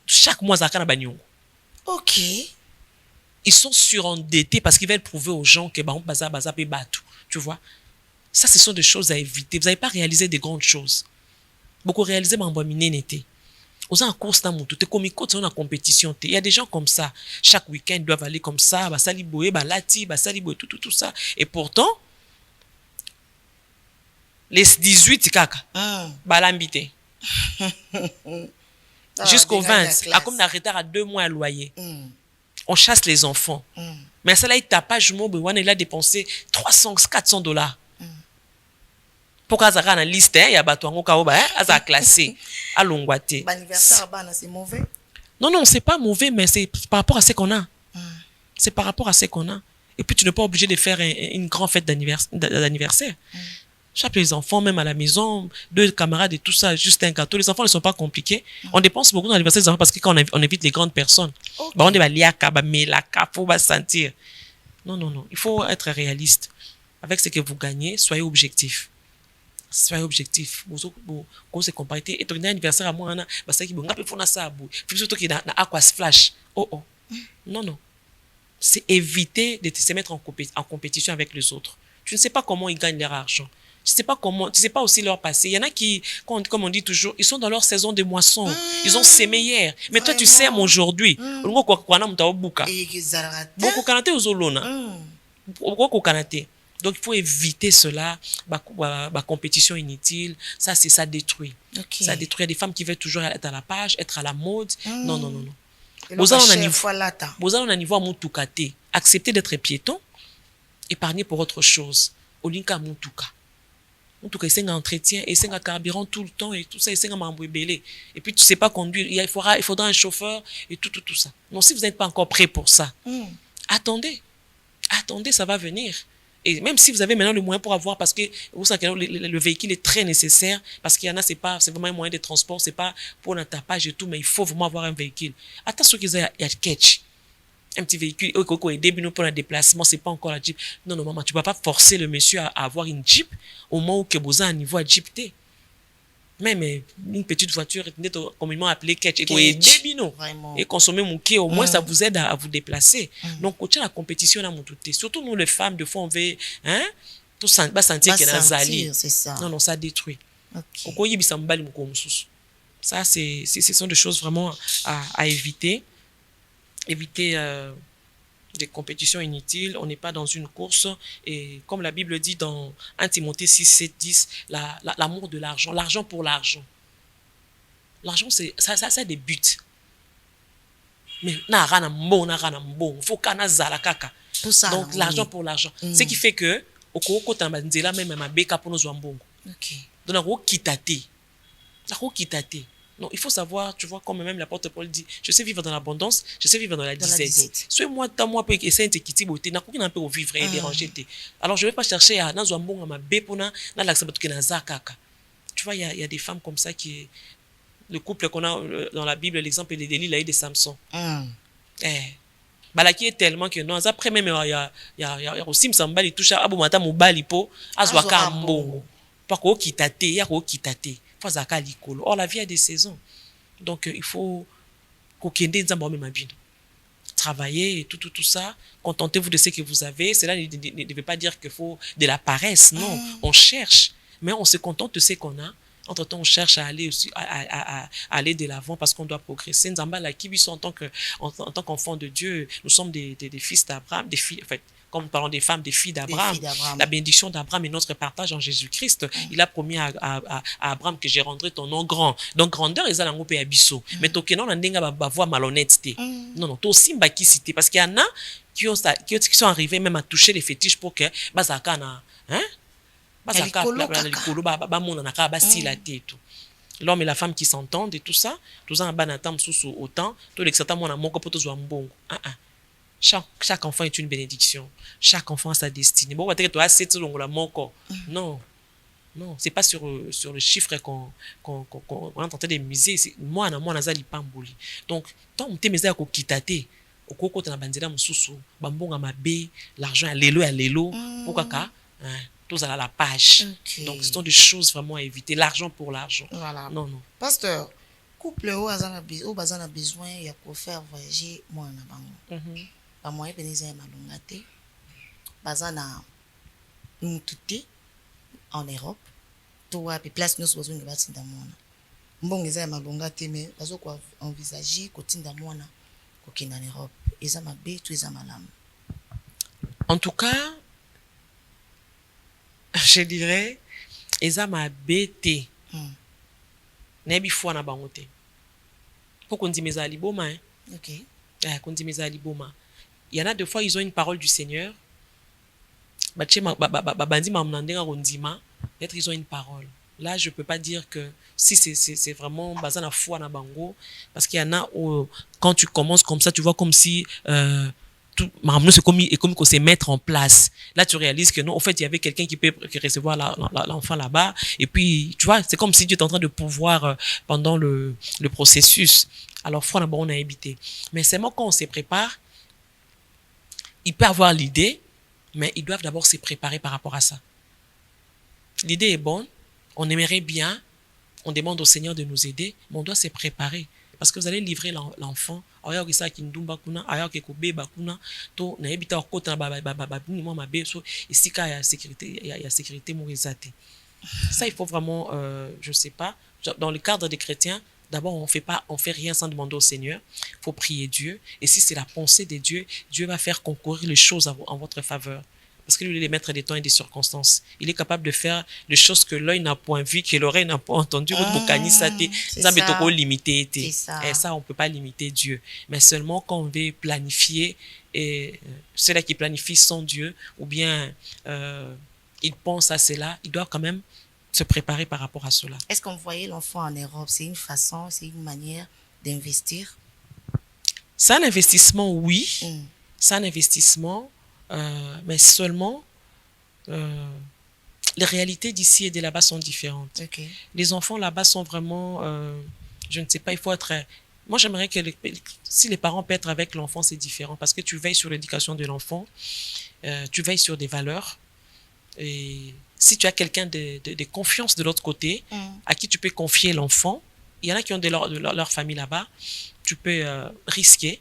chaque mois, ils ont gagné. Ok. Ils sont surendettés parce qu'ils veulent prouver aux gens que baza peut battre. Tu vois? Ça, ce sont des choses à éviter. Vous n'avez pas réalisé des grandes choses. Beaucoup réalisé, mais en bonne n'était. Aux en course dans mon tout, comme ils continuent en compétition. Il y a des gens comme ça. Chaque week-end, ils doivent aller comme ça, saliboé, lati, saliboé, tout ça. Et pourtant, les 18 kaka, l'ambité. Jusqu'au 20, à comme un retard à 2 mois à loyer. On chasse les enfants. Mais ça là, il tapage, il a dépensé 300, 400 $. Pour qu'il y ait une liste, il y a un classé à l'ongouate. L'anniversaire, c'est mauvais? Non, c'est pas mauvais, mais c'est par rapport à ce qu'on a. C'est par rapport à ce qu'on a. Et puis, tu n'es pas obligé de faire une grande fête d'anniversaire. Chaque les enfants, même à la maison, 2 camarades et tout ça, juste un gâteau. Les enfants ne sont pas compliqués. On dépense beaucoup dans l'anniversaire des enfants parce que quand on évite les grandes personnes, on va liaka, melaka, faut sentir. Non. Il faut être réaliste. Avec ce que vous gagnez, soyez objectif. Soyez objectif. Vous se comparez. Et ton anniversaire à moi, parce que vous avez fait ça. Il faut que na aquas flash. Non. C'est éviter de se mettre en compétition avec les autres. Tu ne sais pas comment ils gagnent leur argent. Je sais pas comment, tu sais pas aussi leur passé. Il y en a qui, comme on dit toujours, ils sont dans leur saison de moisson. Ils ont sémé hier. Mais toi, tu sèmes aujourd'hui. Beaucoup kanate uzolona. Beaucoup kanate. Donc, il faut éviter cela. La compétition inutile, ça, ça détruit. Okay. Ça détruit. Il y a des femmes qui veulent toujours être à la page, être à la mode. Non, non, non, non. Vous allez un niveau à Moutoukate. Accepter d'être piéton, épargner pour autre chose. Olinka Moutouka. Moutouka, il un entretien, il un carburant tout le temps et tout ça, il un mambouébélé. Et puis, tu sais pas conduire. Il faudra un chauffeur et tout ça. Non, si vous n'êtes pas encore prêt pour ça, attendez. Attendez, ça va venir. Et même si vous avez maintenant le moyen pour avoir, parce que vous savez que le véhicule est très nécessaire, parce qu'il y en a, c'est vraiment un moyen de transport, c'est pas pour un tapage et tout, mais il faut vraiment avoir un véhicule. Attention qu'il y a catch. Un petit véhicule, au début, pour un déplacement, c'est pas encore la Jeep. Non, non, maman, tu vas pas forcer le monsieur à avoir une Jeep au moment où vous avez un niveau à Jeep T. Même une petite voiture, communément appelée catch, et consommer mon quai, au moins ça vous aide à vous déplacer. Donc, quand la compétition, surtout nous les femmes, de fois on veut, tout sentir qu'il y a un zali. Non, non, ça détruit. Ça, ce sont des choses vraiment à éviter. Éviter des compétitions inutiles. On n'est pas dans une course. Et comme la Bible dit dans 1 Timothée 6, 7, 10, l'amour de l'argent. L'argent pour l'argent. L'argent, ça a des buts. Mais il faut qu'on ait donc, l'argent pour l'argent. Ce qui fait que, non, il faut savoir, tu vois, comme même l'apôtre Paul dit, je sais vivre dans l'abondance, je sais vivre dans la disette. Soit moi, peut essayer de quitter beauté, n'a pas peu vivre et déranger. Alors, je ne vais pas chercher à dans un bon à ma bépona, dans l'acceptation que na kaka. Tu vois, il y a des femmes comme ça qui, le couple qu'on a dans la Bible, l'exemple de Delilah et de Samson. Balaki est tellement que non, après même il y a aussi Msamba il touche à Abomata Mobali po, azwaka mbongo. Pas ko kitate, ya ko kitate. Or, la vie a des saisons. Donc, il faut travailler et tout ça. Contentez-vous de ce que vous avez. Cela ne veut pas dire qu'il faut de la paresse. Non, on cherche. Mais on se contente de ce qu'on a. Entre-temps, on cherche à aller aussi, à aller de l'avant parce qu'on doit progresser. En tant qu'enfants de Dieu, nous sommes des fils d'Abraham, des filles, en fait, comme nous parlons des femmes, des filles d'Abraham. La bénédiction d'Abraham est notre partage en Jésus-Christ. Il a promis à Abraham que je rendrai ton nom grand. Donc, grandeur, ils ont un abisso. Mais tokenon, on a voix malhonnêteté. Non, non, toi aussi, qui cité. Parce qu'il y en a qui sont arrivés même à toucher les fétiches pour que, l'homme et la femme qui s'entendent et tout ça, tous en banatam sous autant, tout l'exatement en mon copote ou bon. Chaque enfant est une bénédiction. Chaque enfant a sa destinée. Bon, toi, c'est non, non, c'est pas sur le chiffre qu'on est en train de miser. Moi, on a zali pamboli. Donc, tant que tu es à kitate, au coco na banzela mususu, bambonga mabe, l'argent à l'élo, pour kaka, tous à la page. Donc, ce sont des choses vraiment à éviter. L'argent pour l'argent. Voilà. Non, non. Pasteur, couple où a besoin de faire voyager moi na bango. Ba moyen peneza ya malunga te bazana mututi en Europe to wapi place nous besoin de batinda mona mbongeza ya malunga te mais bazo ko envisager kotinda mona kokina en Europe eza mabe tu eza malamu. En tout cas, je dirais eza mabe te nebi fwa na bango te pour qu'on dise meza liboma OK qu'on dise meza liboma. Il y en a des fois, ils ont une parole du Seigneur. Peut-être ils ont une parole. Là, je ne peux pas dire que si c'est vraiment basé na foi na bango, parce qu'il y en a où, quand tu commences comme ça, tu vois comme si tout c'est comme qu'on se mettre en place. Là, tu réalises que non, en fait, il y avait quelqu'un qui peut recevoir l'enfant là-bas. Et puis, tu vois, c'est comme si Dieu est en train de pouvoir pendant le processus. Alors, foi na bango, on a habité. Mais seulement quand on se prépare, il peut avoir l'idée, mais ils doivent d'abord se préparer par rapport à ça. L'idée est bonne, on aimerait bien, on demande au Seigneur de nous aider, mais on doit se préparer. parce que vous allez livrer l'enfant. Alors que ça qui ndumba kuna, alors que kobeba kuna, to na ebita okota ba ni moi mabe so ici il y a sécurité, il y a sécurité morizate. Ça il faut vraiment je sais pas, dans le cadre des chrétiens, d'abord on fait rien sans demander au Seigneur. Il faut prier Dieu et si c'est la pensée de Dieu, Dieu va faire concourir les choses en votre faveur. Parce que lui, il est maître des temps et des circonstances. Il est capable de faire les choses que l'œil n'a point vu, que l'oreille n'a pas entendu. C'est ça. Et ça, on ne peut pas limiter Dieu. Mais seulement quand on veut planifier, et ceux-là qui planifient sans Dieu, ou bien ils pensent à cela, ils doivent quand même se préparer par rapport à cela. Est-ce qu'envoyer l'enfant en Europe, c'est une façon, c'est une manière d'investir? C'est un investissement, oui. C'est un investissement. Mais seulement les réalités d'ici et de là-bas sont différentes. Okay. Les enfants là-bas sont vraiment, je ne sais pas, il faut être... Moi, j'aimerais que si les parents peuvent être avec l'enfant, c'est différent parce que tu veilles sur l'éducation de l'enfant, tu veilles sur des valeurs. Et si tu as quelqu'un de confiance de l'autre côté, à qui tu peux confier l'enfant, il y en a qui ont de leur famille là-bas, tu peux risquer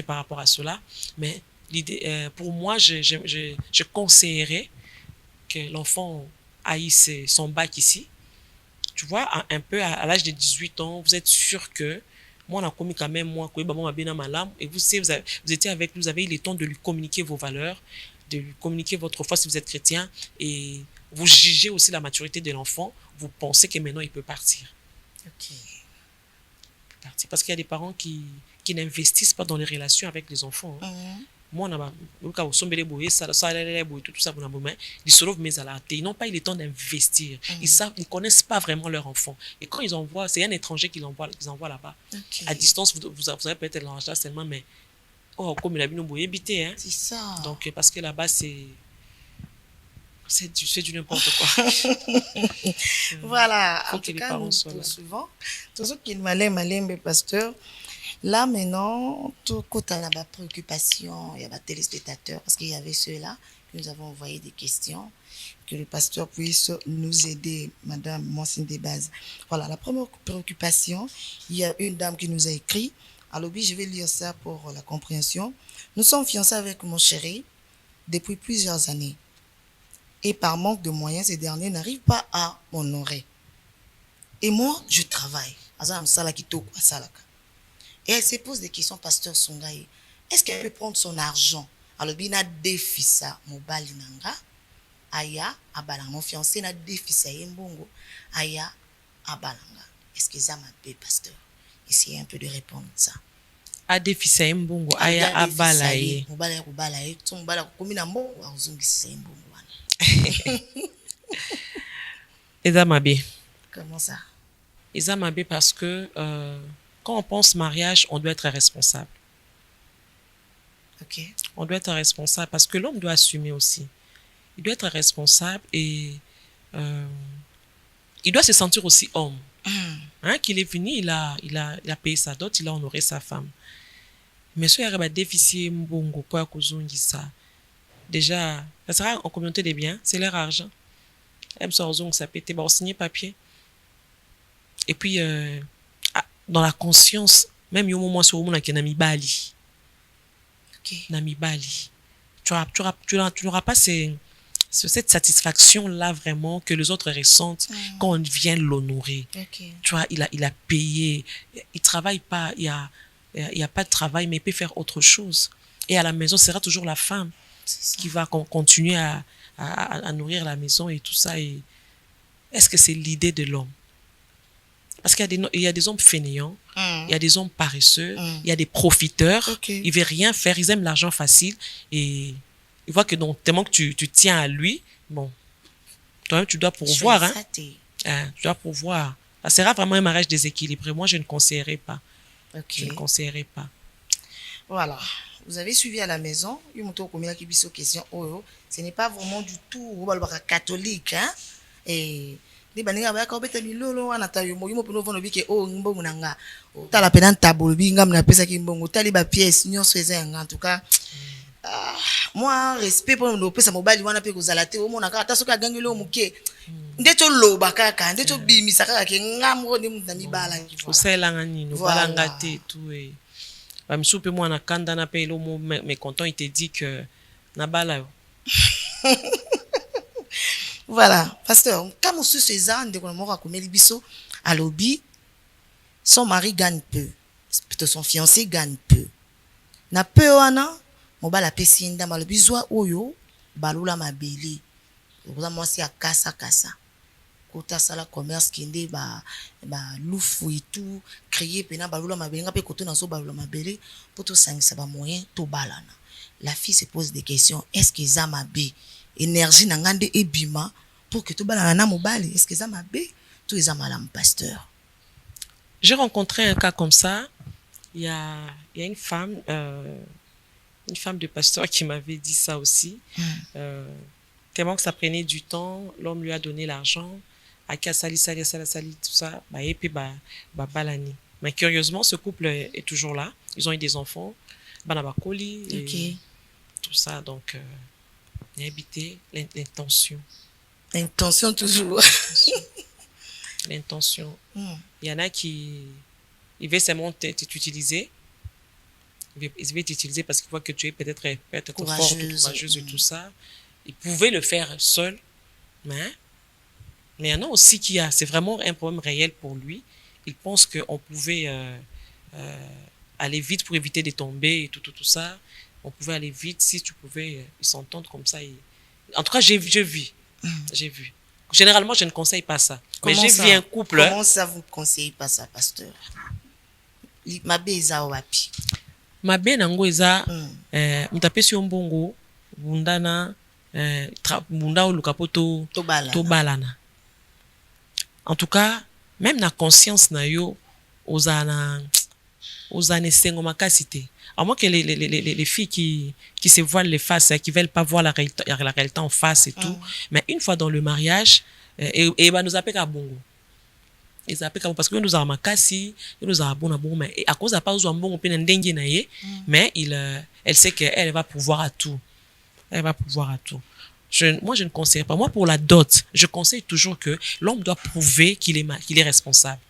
par rapport à cela, mais l'idée, pour moi, je conseillerais que l'enfant aille son bac ici. Tu vois, un peu à l'âge de 18 ans, vous êtes sûr que moi, on a commis quand même, et vous étiez avec lui, vous avez eu le temps de lui communiquer vos valeurs, de lui communiquer votre foi si vous êtes chrétien, et vous jugez aussi la maturité de l'enfant, vous pensez que maintenant il peut partir. Ok. Parce qu'il y a des parents qui n'investissent pas dans les relations avec les enfants. Moi, tout ça, ils n'ont pas eu le temps d'investir. Ils connaissent pas vraiment leur enfant. Et quand ils envoient, c'est un étranger qu'ils envoient là-bas. Okay. À distance, vous avez peut-être l'argent seulement, mais comme il a bien évité, hein. C'est ça. Donc, parce que là-bas, c'est du n'importe quoi. Voilà. En tout cas, nous souvent, tout ce qui est malin, pasteur. Là, maintenant, tout côté à la préoccupation, il y a des téléspectateurs, parce qu'il y avait ceux-là que nous avons envoyé des questions, que le pasteur puisse nous aider, Madame Monsigne des Bases. Voilà, la première préoccupation, il y a une dame qui nous a écrit. Alors, oui, je vais lire ça pour la compréhension. Nous sommes fiancés avec mon chéri depuis plusieurs années. Et par manque de moyens, ces derniers n'arrivent pas à m'honorer. Et moi, je travaille. Et elle se pose des questions, pasteur Songaï. Est-ce qu'elle peut prendre son argent? Alors, il y a des fils, mon balinanga, aya, abalanga. Mon fiancé n'a des fils, yembongo, aya, abalanga. Est-ce que ça m'a payé, pasteur? Essayez un peu de répondre à ça. A des fils, yembongo, aya, abalaye. Mon balaya, kubalaye, ton balaya, kumina mo, azungi, c'est yembongo. Ezamabe. Comment ça? Ezamabe parce que quand on pense mariage, on doit être responsable. Ok. On doit être responsable parce que l'homme doit assumer aussi. Il doit être responsable et il doit se sentir aussi homme. Hein, qu'il est venu, il a payé sa dot, il a honoré sa femme. Mais si il y a des déficits, déjà, ça sera en communauté des biens, c'est leur argent. Ça peut être signer papier. Et puis, dans la conscience, même au moment où on a Namibali. Namibali. Tu n'auras pas cette satisfaction-là vraiment que les autres ressentent quand on vient l'honorer. Tu vois, il a payé. Il travaille pas, il y a pas de travail, mais il peut faire autre chose. Et à la maison, ce sera toujours la femme qui va continuer à nourrir la maison et tout ça. Et est-ce que c'est l'idée de l'homme? Parce qu'il y a des hommes fainéants, il y a des hommes paresseux, il y a des profiteurs, ils ne veulent rien faire, ils aiment l'argent facile et ils voient que tellement que tu tiens à lui, bon, toi-même tu dois pourvoir. Hein? Tu dois pourvoir. Ça sera vraiment un mariage déséquilibré. Moi, je ne conseillerais pas. Je ne conseillerais pas. Voilà. Vous avez suivi à la maison, ce n'est pas vraiment du tout catholique. Hein? Et les baninga ba ka obeta bilolo wana ta yomo yomo peno vono bike o mbongo nanga tala pena tabolo binga mna pesa ki mbongo tali ba pièce nyonso eza en tout cas moi respect pour le pesa mobali wana pe kozala te o mona kaka soki agangeli o muke nde toloba kaka nde tobimisa kaka ke ngamgo nde mutu na mibala osalelanga nini obalanga te tout et bamisu mpe mwana kanda na mpe elomo mécontent il te dit que nabala yo. Voilà, pasteur, quand mosusu eza ndeko na moko akomeli biso alobi son mari gagne peu, plutôt son fiancé gagne peu. Na peu wana mobali apesi ndamba alobi zwa oyo balula mabele. Okoza mwasi akasa kasa. Kota sala commerce kende ba lufu et tout créer pena balula mabele nga pe koto na so balula mabele poto sangisa ba moyen to balana. La fille se pose des questions, est-ce que ça m'a bé énergie na ngande ebima pour que tout balana na mobali, est-ce que ça m'a bé tout ça malam pasteur. J'ai rencontré un cas comme ça. Il y a une femme de pasteur qui m'avait dit ça aussi. Tellement que ça prenait du temps, l'homme lui a donné l'argent, a sali, tout ça, et puis balani. Mais curieusement, ce couple est toujours là. Ils ont eu des enfants, banabakoli, et tout ça. Donc, il a habité l'intention. L'intention toujours. L'intention. Il y en a qui ils veulent seulement t'utiliser. Ils veulent t'utiliser parce qu'ils voient que tu es peut-être forte, courageuse et tout ça. Ils pouvaient le faire seul, mais il y en a aussi c'est vraiment un problème réel pour lui. Il pense qu'on pouvait aller vite pour éviter de tomber et tout ça. On pouvait aller vite si tu pouvais s'entendre comme ça. En tout cas, j'ai vu. J'ai vu. Généralement, je ne conseille pas ça. Mais j'ai vu un couple. Comment ça vous conseille pas ça, pasteur? Mabe eza wapi? Mabe nango eza mutapesi yombongo bundana bunda oluka poto tobalana. En tout cas, même na conscience na yo ozana sengo makasite. À moins que les filles qui se voilent les faces, qui veulent pas voir la réalité en face et tout. Mais une fois dans le mariage, et nous appelle à bongo. Ils appellent parce que nous avons makasi, nous avons bon, mais à cause de pas nous bon mais elle sait qu'elle va pouvoir à tout. Elle va pouvoir à tout. Moi, je ne conseille pas. Moi, pour la dot, je conseille toujours que l'homme doit prouver qu'il est responsable.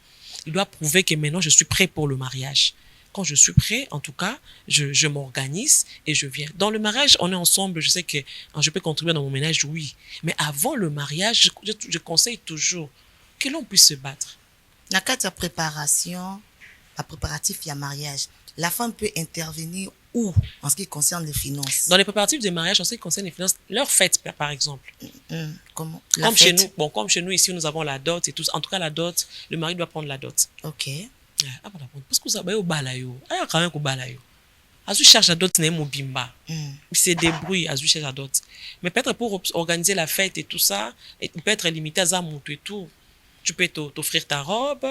Il doit prouver que maintenant, je suis prêt pour le mariage. Quand je suis prêt, en tout cas, je m'organise et je viens. Dans le mariage, on est ensemble. Je sais que je peux contribuer dans mon ménage, oui. Mais avant le mariage, je conseille toujours que l'on puisse se battre. Dans la préparation, la préparatif il y a mariage, la femme peut intervenir où en ce qui concerne les finances? Dans les préparatifs de mariage, en ce qui concerne les finances, leur fête, par exemple. Comment? Comme chez nous, ici, nous avons la dot et tout. En tout cas, la dot, le mari doit prendre la dot. Ok. Parce que vous avez au balayo. Il y a quand même au balayo. Azu cherche la dot, n'est mon bimba. Il se débrouille, Azu cherche la dot. Mais peut-être pour organiser la fête et tout ça, il peut être limité à ça, et tout. Tu peux t'offrir ta robe,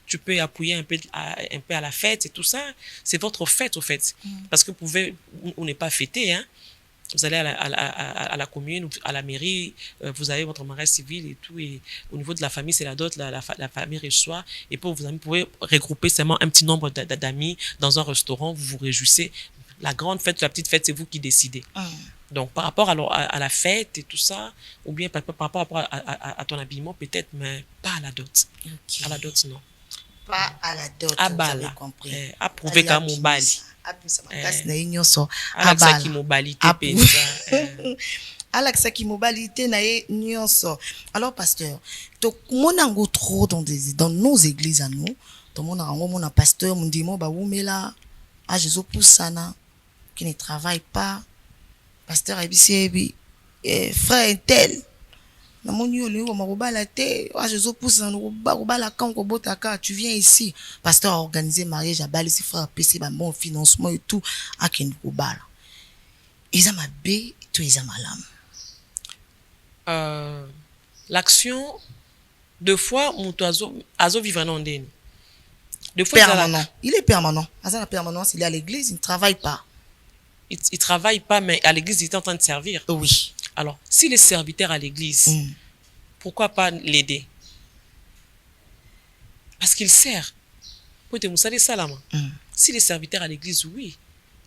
tu peux appuyer un peu à la fête et tout ça. C'est votre fête, au fait. Parce que on n'est pas fêté, hein. Vous allez à la commune, à la mairie, vous avez votre mariage civil et tout. Et au niveau de la famille, c'est la dot, la famille reçoit. Et pour vos amis, vous pouvez regrouper seulement un petit nombre d'amis dans un restaurant, vous vous réjouissez. La grande fête, la petite fête, c'est vous qui décidez. Donc, par rapport à la fête et tout ça, ou bien par rapport à ton habillement, peut-être, mais pas à la dot. Okay. À la dot, non. Pas à la dot, vous avez compris. À prouver qu'à mon bali. Alakisaki mobilité na ye nyonso. Alors pasteur, to monango trop dans nos églises à nous, to monango mona pasteur mundimo ba wumela a Jésus poussana qui ne travaille pas. Pasteur Ebisebi frère tel na moni oli ko makobala te a Jésus poussana ko bala kan ko botaka tu viens ici. Pasteur a organisé mariage à balisi frère PC ba bon financement et tout a ken ko bala. Izama be to izama lam. L'action, deux fois, mon azo vivre en ndeni. Deux fois, permanent. Il est permanent. À la permanence, il est à l'église, il ne travaille pas. Il travaille pas, mais à l'église, il est en train de servir. Oui. Alors, s'il est serviteur à l'église, pourquoi pas l'aider? Parce qu'il sert. S'il est serviteur à l'église, oui.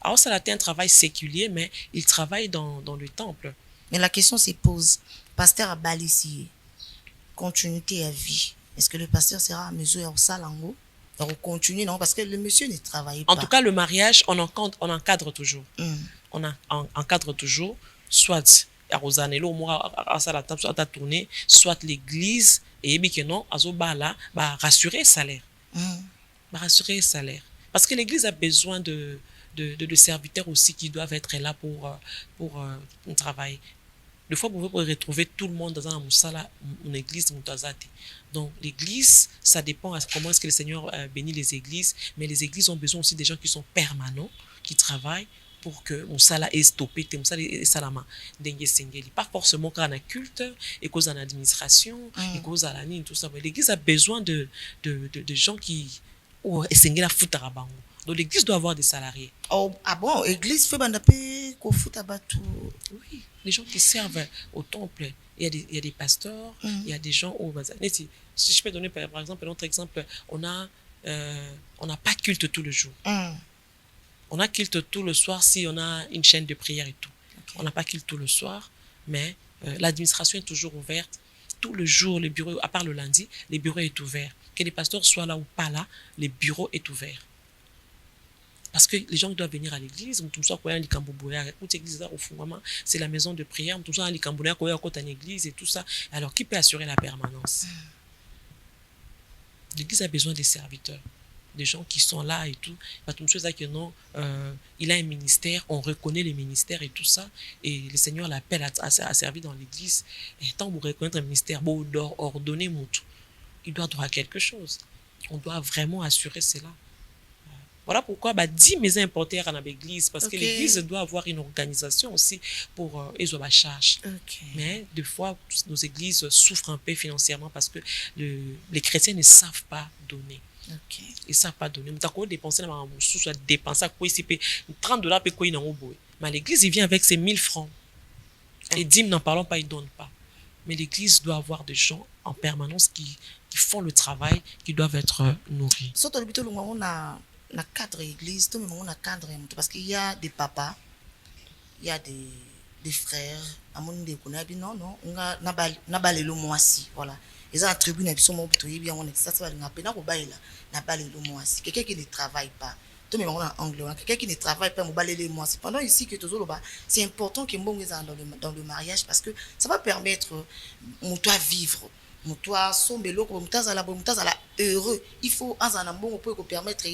Alors, ça a été un travail séculier, mais il travaille dans le temple. Mais la question se pose, pasteur à Balissi, continuité à vie, est-ce que le pasteur sera à mesure au salango? On continue, non, parce que le monsieur ne travaille pas. En tout cas, le mariage, on encadre toujours. On encadre toujours, soit à Rosanello, moi, à la table, soit à tourner, soit l'église, et bien que non, à Zobala, rassurer le salaire. Rassurer le salaire. Parce que l'église a besoin de serviteurs aussi qui doivent être là pour travailler. Des fois, vous pouvez retrouver tout le monde dans une église. Donc, l'église, ça dépend à comment est-ce que le Seigneur bénit les églises. Mais les églises ont besoin aussi des gens qui sont permanents, qui travaillent pour que mon salaire est stoppé, mon salaire est salama. Pas forcément quand on a culte, et cause en administration, et cause à la ligne, tout ça. Mais l'église a besoin de gens qui essayent la foutre à bango. Donc, l'église doit avoir des salariés. Oh, ah bon, l'église fait bandapé qu'on fout à battu. Oui, les gens qui servent au temple. Il y a des pasteurs, il y a des gens au bazar. Si je peux donner par exemple un autre exemple, on n'a pas culte tout le jour. On a culte tout le soir si on a une chaîne de prière et tout. Okay. On n'a pas culte tout le soir, mais l'administration est toujours ouverte. Tout le jour, le bureau, à part le lundi, les bureaux est ouvert. Que les pasteurs soient là ou pas là, les bureaux est ouvert. Parce que les gens doivent venir à l'église, c'est la maison de prière, et tout ça. Alors, qui peut assurer la permanence? L'église a besoin des serviteurs, des gens qui sont là et tout. Il a un ministère, on reconnaît les ministères et tout ça. Et le Seigneur l'appelle à servir dans l'église. Et tant que vous reconnaissez un ministère, ordonner il doit droit à quelque chose. On doit vraiment assurer cela. Voilà pourquoi 10 maisons importantes dans l'église, parce que l'église doit avoir une organisation aussi pour les charges. Mais des fois, nos églises souffrent un peu financièrement parce que les chrétiens ne savent pas donner. Ils ne savent pas donner. Mais quand on dépense, on doit dépenser $30 mais l'église, il vient avec ses 1000 francs. Et 10, n'en parlons pas, ils ne donnent pas. Mais l'église doit avoir des gens en permanence qui font le travail, qui doivent être nourris. On a 4 églises, tout le monde a 4 parce qu'il y a des papas, il y a des frères, non, on a balé le moisi, voilà. Ils ont attribué une émission, bien on est ça, ça va quelqu'un qui ne travaille pas. Tout le monde en anglais, quelqu'un qui ne travaille pas, on balé le moisi. Pendant ici que c'est important que bon dans le mariage parce que ça va permettre on doit vivre. Toi sombelo ko mutaza la heureux il faut un bon pour permettre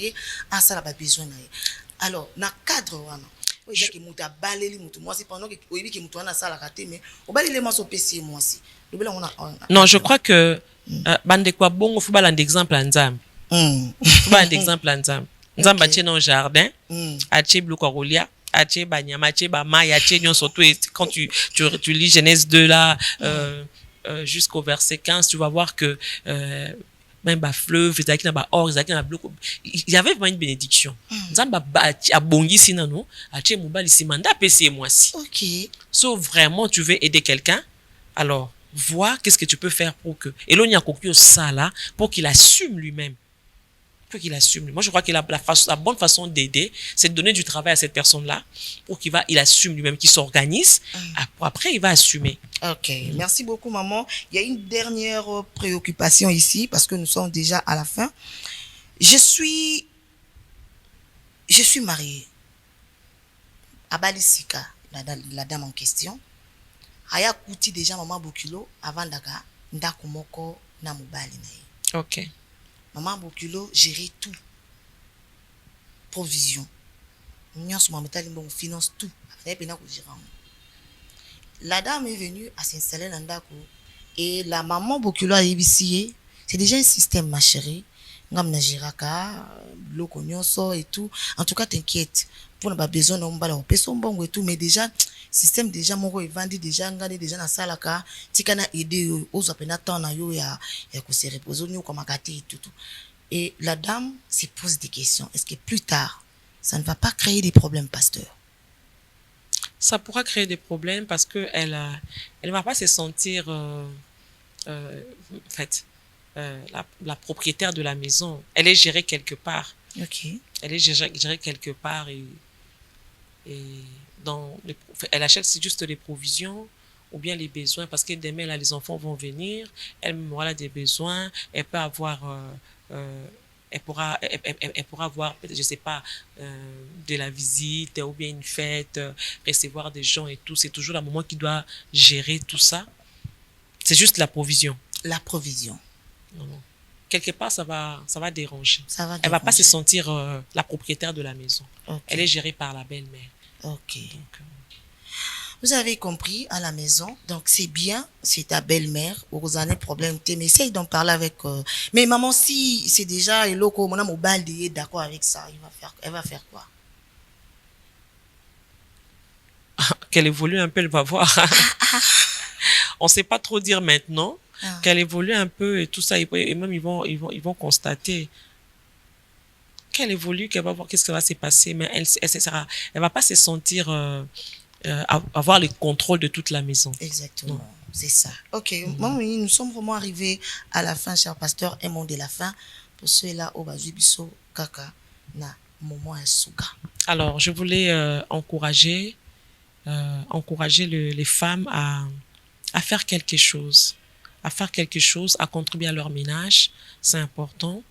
à ça la besoin. Alors na cadre wana o que muta baleli mutu moi c'est pendant que oyibi que mutu wana sala raté mais o baleli moi so PC moi si non je crois que bande kwa bongo faut balanda exemple à nzambe faut balanda exemple à nzambe nzambe atie dans jardin atie bloko rolia atie banyama atie ba mai atie nyon surtout quand tu lis Genèse 2 là jusqu'au verset 15, tu vas voir que même fleuve, il y avait vraiment une bénédiction. Sauf vraiment tu veux aider quelqu'un, alors vois qu'est-ce que tu peux faire pour que et l'on y a conclu ça là pour qu'il assume lui-même. Moi, je crois que la bonne façon d'aider, c'est de donner du travail à cette personne-là pour il assume lui-même, qu'il s'organise. Après, il va assumer. Ok, merci beaucoup, maman. Il y a une dernière préoccupation ici parce que nous sommes déjà à la fin. Je suis mariée. Abalisika, la dame en question. Aya kuti déjà maman Bokilo avant daga ndakumoko na mobali na. Ok. Maman Bokilo gérait tout. Provision. Nous avons finance tout. La dame est venue à s'installer dans Ndako. Et la maman Bokilo a ébissé. C'est déjà un système, ma chérie. Ngam na jiraka, bloko nyonso et tout. En tout cas, t'inquiète. Pour n'a besoin d'un bala au peso bon et tout. Mais déjà, système déjà, mon est vendu déjà, ngade déjà na salaka. Tikana aider aux appenatant na yo ya ko se reposer ni comme akati et tout. Et la dame se pose des questions. Est-ce que plus tard, ça ne va pas créer des problèmes, pasteur? Ça pourra créer des problèmes parce que elle va pas se sentir la propriétaire de la maison. Elle est gérée quelque part. Ok. Elle est gérée quelque part et Et elle achète juste les provisions ou bien les besoins, parce que demain, là, les enfants vont venir, elle aura des besoins, elle peut avoir... elle pourra avoir, peut-être, je sais pas, de la visite ou bien une fête, recevoir des gens et tout. C'est toujours le moment qui doit gérer tout ça. C'est juste la provision. La provision. Non, non. Quelque part, ça va déranger. Ça va Elle va pas se déranger. sentir la propriétaire de la maison. Ok. Elle est gérée par la belle-mère. Ok. Donc, Vous avez compris à la maison, donc c'est bien, c'est ta belle-mère, vous avez problème, mais essaye d'en parler avec. Mais maman, si c'est déjà et loco, mon amour est d'accord avec ça, elle va faire quoi? qu'elle évolue un peu, elle va voir. On sait pas trop dire maintenant. Qu'elle évolue un peu et tout ça, et même ils vont constater qu'elle évolue, qu'elle va voir qu'est-ce qui va se passer, mais elle va pas se sentir avoir le contrôle de toute la maison. Exactement, Non. c'est ça. Ok, maman, nous sommes vraiment arrivés à la fin, cher pasteur, et mon de la fin. Pour ceux-là, au Bazubiso, Kaka, na moment un souga. Alors, je voulais encourager les femmes à faire quelque chose. À contribuer à leur ménage, c'est important.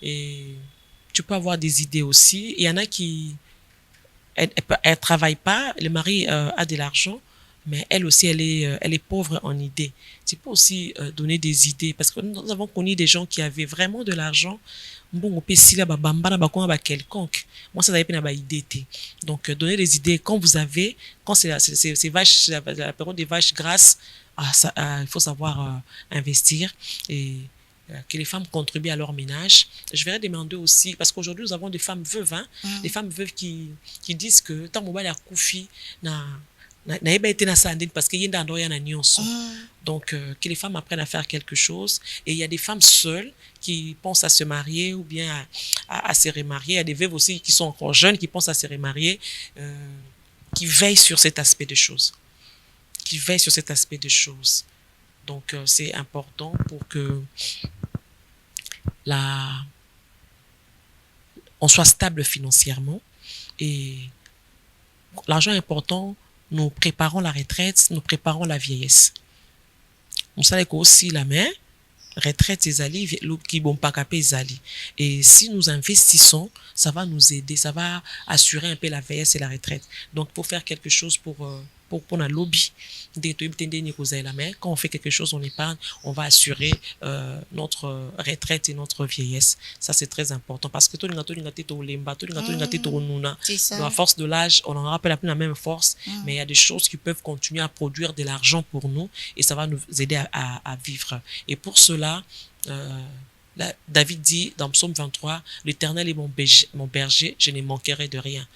Et tu peux avoir des idées aussi. Il y en a qui, elle travaille pas, le mari a de l'argent, mais elle aussi, elle est pauvre en idées. Tu peux aussi donner des idées, parce que nous avons connu des gens qui avaient vraiment de l'argent. Bon, on peut si là, quelconque. Moi, ça n'avait pas d'idée. Donc, donner des idées quand vous avez, quand c'est la période des vaches grasses, il faut savoir investir et que les femmes contribuent à leur ménage. Je vais demander aussi, parce qu'aujourd'hui, nous avons des femmes veuves, des femmes veuves qui disent que tant que la koufi parce qu'il y a donc que les femmes apprennent à faire quelque chose. Et il y a des femmes seules qui pensent à se marier ou bien à se remarier. Il y a des veuves aussi qui sont encore jeunes qui pensent à se remarier, qui veillent sur cet aspect de choses. Donc, c'est important pour que on soit stable financièrement. Et l'argent est important. Nous préparons la retraite, nous préparons la vieillesse. On sait aussi la main, retraite qui bon pas capé et si nous investissons, ça va nous aider, ça va assurer un peu la vieillesse et la retraite. Donc, il faut faire quelque chose pour un lobby. Quand on fait quelque chose, on épargne, on va assurer notre retraite et notre vieillesse. Ça, c'est très important parce que à force de l'âge, on n'aura pas la même force, mais il y a des choses qui peuvent continuer à produire de l'argent pour nous et ça va nous aider à vivre. Et pour cela, David dit dans Psaume 23, l'Éternel est mon berger, je ne manquerai de rien.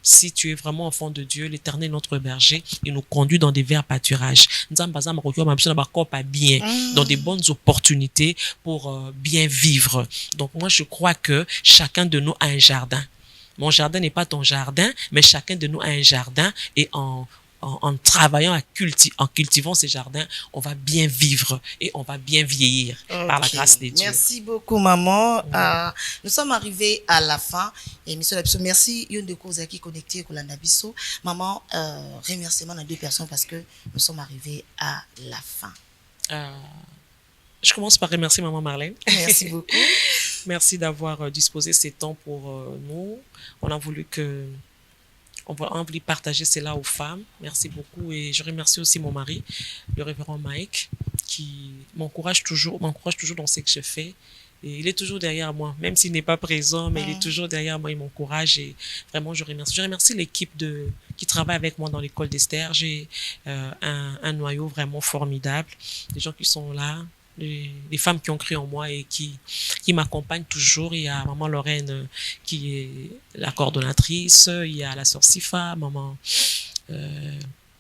Si tu es vraiment enfant de Dieu, l'Éternel est notre berger, il nous conduit dans des verts pâturages. Dans des bonnes opportunités pour bien vivre. Donc moi, je crois que chacun de nous a un jardin. Mon jardin n'est pas ton jardin, mais chacun de nous a un jardin et en travaillant, en cultivant ces jardins, on va bien vivre et on va bien vieillir par la grâce de Dieu. Merci beaucoup, maman. Nous sommes arrivés à la fin. Et merci, Yon de cause qui connecté avec Landabiso. Maman, remerciement à deux personnes parce que nous sommes arrivés à la fin. Je commence par remercier maman Marlène. Merci beaucoup. Merci d'avoir disposé ces temps pour nous. On a voulu partager cela aux femmes. Merci beaucoup. Et je remercie aussi mon mari, le révérend Mike, qui m'encourage toujours dans ce que je fais. Et il est toujours derrière moi, même s'il n'est pas présent, mais il est toujours derrière moi, il m'encourage et vraiment je remercie. Je remercie l'équipe qui travaille avec moi dans l'école d'Esther. J'ai un noyau vraiment formidable, des gens qui sont là, les femmes qui ont cru en moi et qui m'accompagnent toujours. Il y a maman Lorraine qui est la coordonnatrice, il y a la sœur Sifa, maman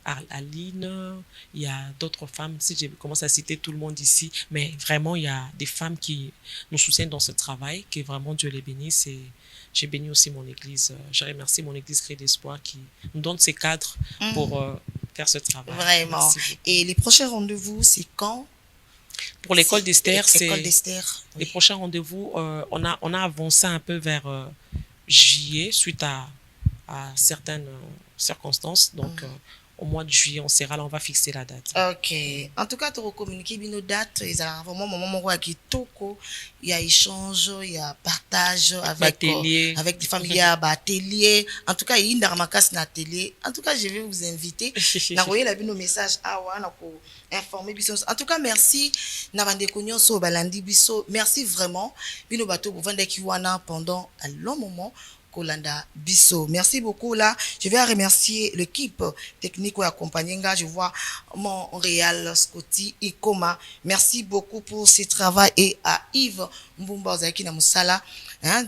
Aline, il y a d'autres femmes, si je commence à citer tout le monde ici, mais vraiment il y a des femmes qui nous soutiennent dans ce travail, que vraiment Dieu les bénisse. Et j'ai béni aussi mon église, je remercie mon église Créé d'Espoir qui nous donne ces cadres pour faire ce travail. Vraiment. Et les prochains rendez-vous, c'est quand? Pour l'école d'Esther, les prochains rendez-vous, on a avancé un peu vers juillet suite à certaines circonstances. Donc, au mois de juillet, on sera là, on va fixer la date. Ok. En tout cas, tu communiquer nos dates. Il y a vraiment un moment qui toko. Il y a échange, il y a partage avec des familles, atelier. En tout cas, il y a une atelier. En tout cas, je vais vous inviter. Vous la nos messages. Informer. En tout cas, merci. Merci vraiment. Bino bateau pour vendre kiwana pendant un long moment. Kolanda Bisso. Merci beaucoup là. Je vais remercier l'équipe technique qui accompagne. Je vois Montréal, Scotty, Ikoma. Merci beaucoup pour ce travail et à Yves Mbumba Ozaki na Musala,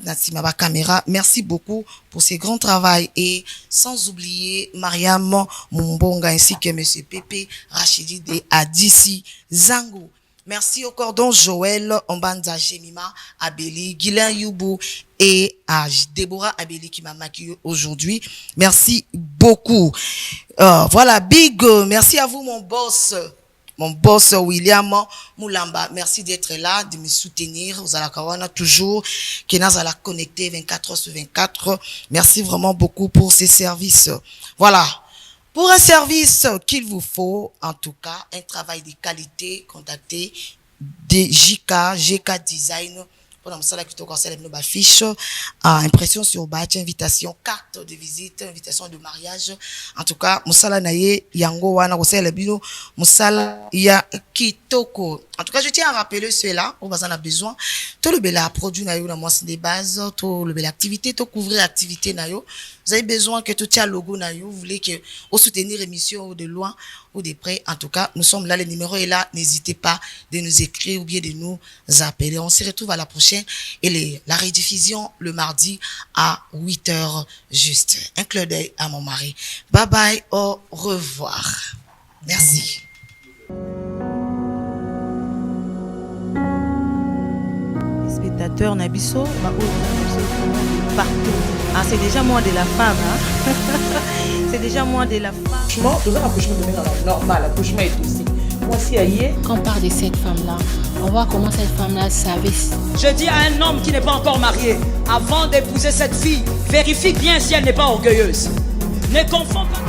Natima ba caméra. Merci beaucoup pour ce grand travail et sans oublier Mariam Mumbonga ainsi que monsieur Pepe Rachidi de Adissi Zango. Merci au cordon Joël Ombanza Jemima Abeli, Guilain Youbou et à Déborah Abeli qui m'a maquillé aujourd'hui. Merci beaucoup. Voilà, big. Merci à vous, mon boss William Moulamba. Merci d'être là, de me soutenir. Vous allez toujours, Kenaz à la connecter 24h/24. Merci vraiment beaucoup pour ces services. Voilà. Pour un service qu'il vous faut, en tout cas, un travail de qualité, contactez GK Design. Pour ça, la fiche, impression sur badge, invitation, carte de visite, invitation de mariage. En tout cas, Moussala Naye, Yango Wana, Moussala Ya Kitoko. En tout cas, je tiens à rappeler cela, on va en avoir besoin. Tout le bel produit nayo, la moitié des bases, tout le bel activité, tout couvrir activité nayo. Vous avez besoin que tout ait logo nayo, vous voulez que vous soutenir émission de loin ou de près. En tout cas, nous sommes là, le numéro est là. N'hésitez pas de nous écrire ou bien de nous appeler. On se retrouve à la prochaine et la rediffusion le mardi à 8h juste. Un clin d'œil à mon mari. Bye bye, au revoir. Merci. Spectateurs Nabiso, partout. C'est déjà moins de la femme. C'est déjà moins de la femme. Franchement, tout ça, l'accouchement de normal, l'accouchement est aussi. Moi, si aïe. Quand on parle de cette femme-là, on voit comment cette femme-là savait. Je dis à un homme qui n'est pas encore marié, avant d'épouser cette fille, vérifie bien si elle n'est pas orgueilleuse. Ne confonds pas.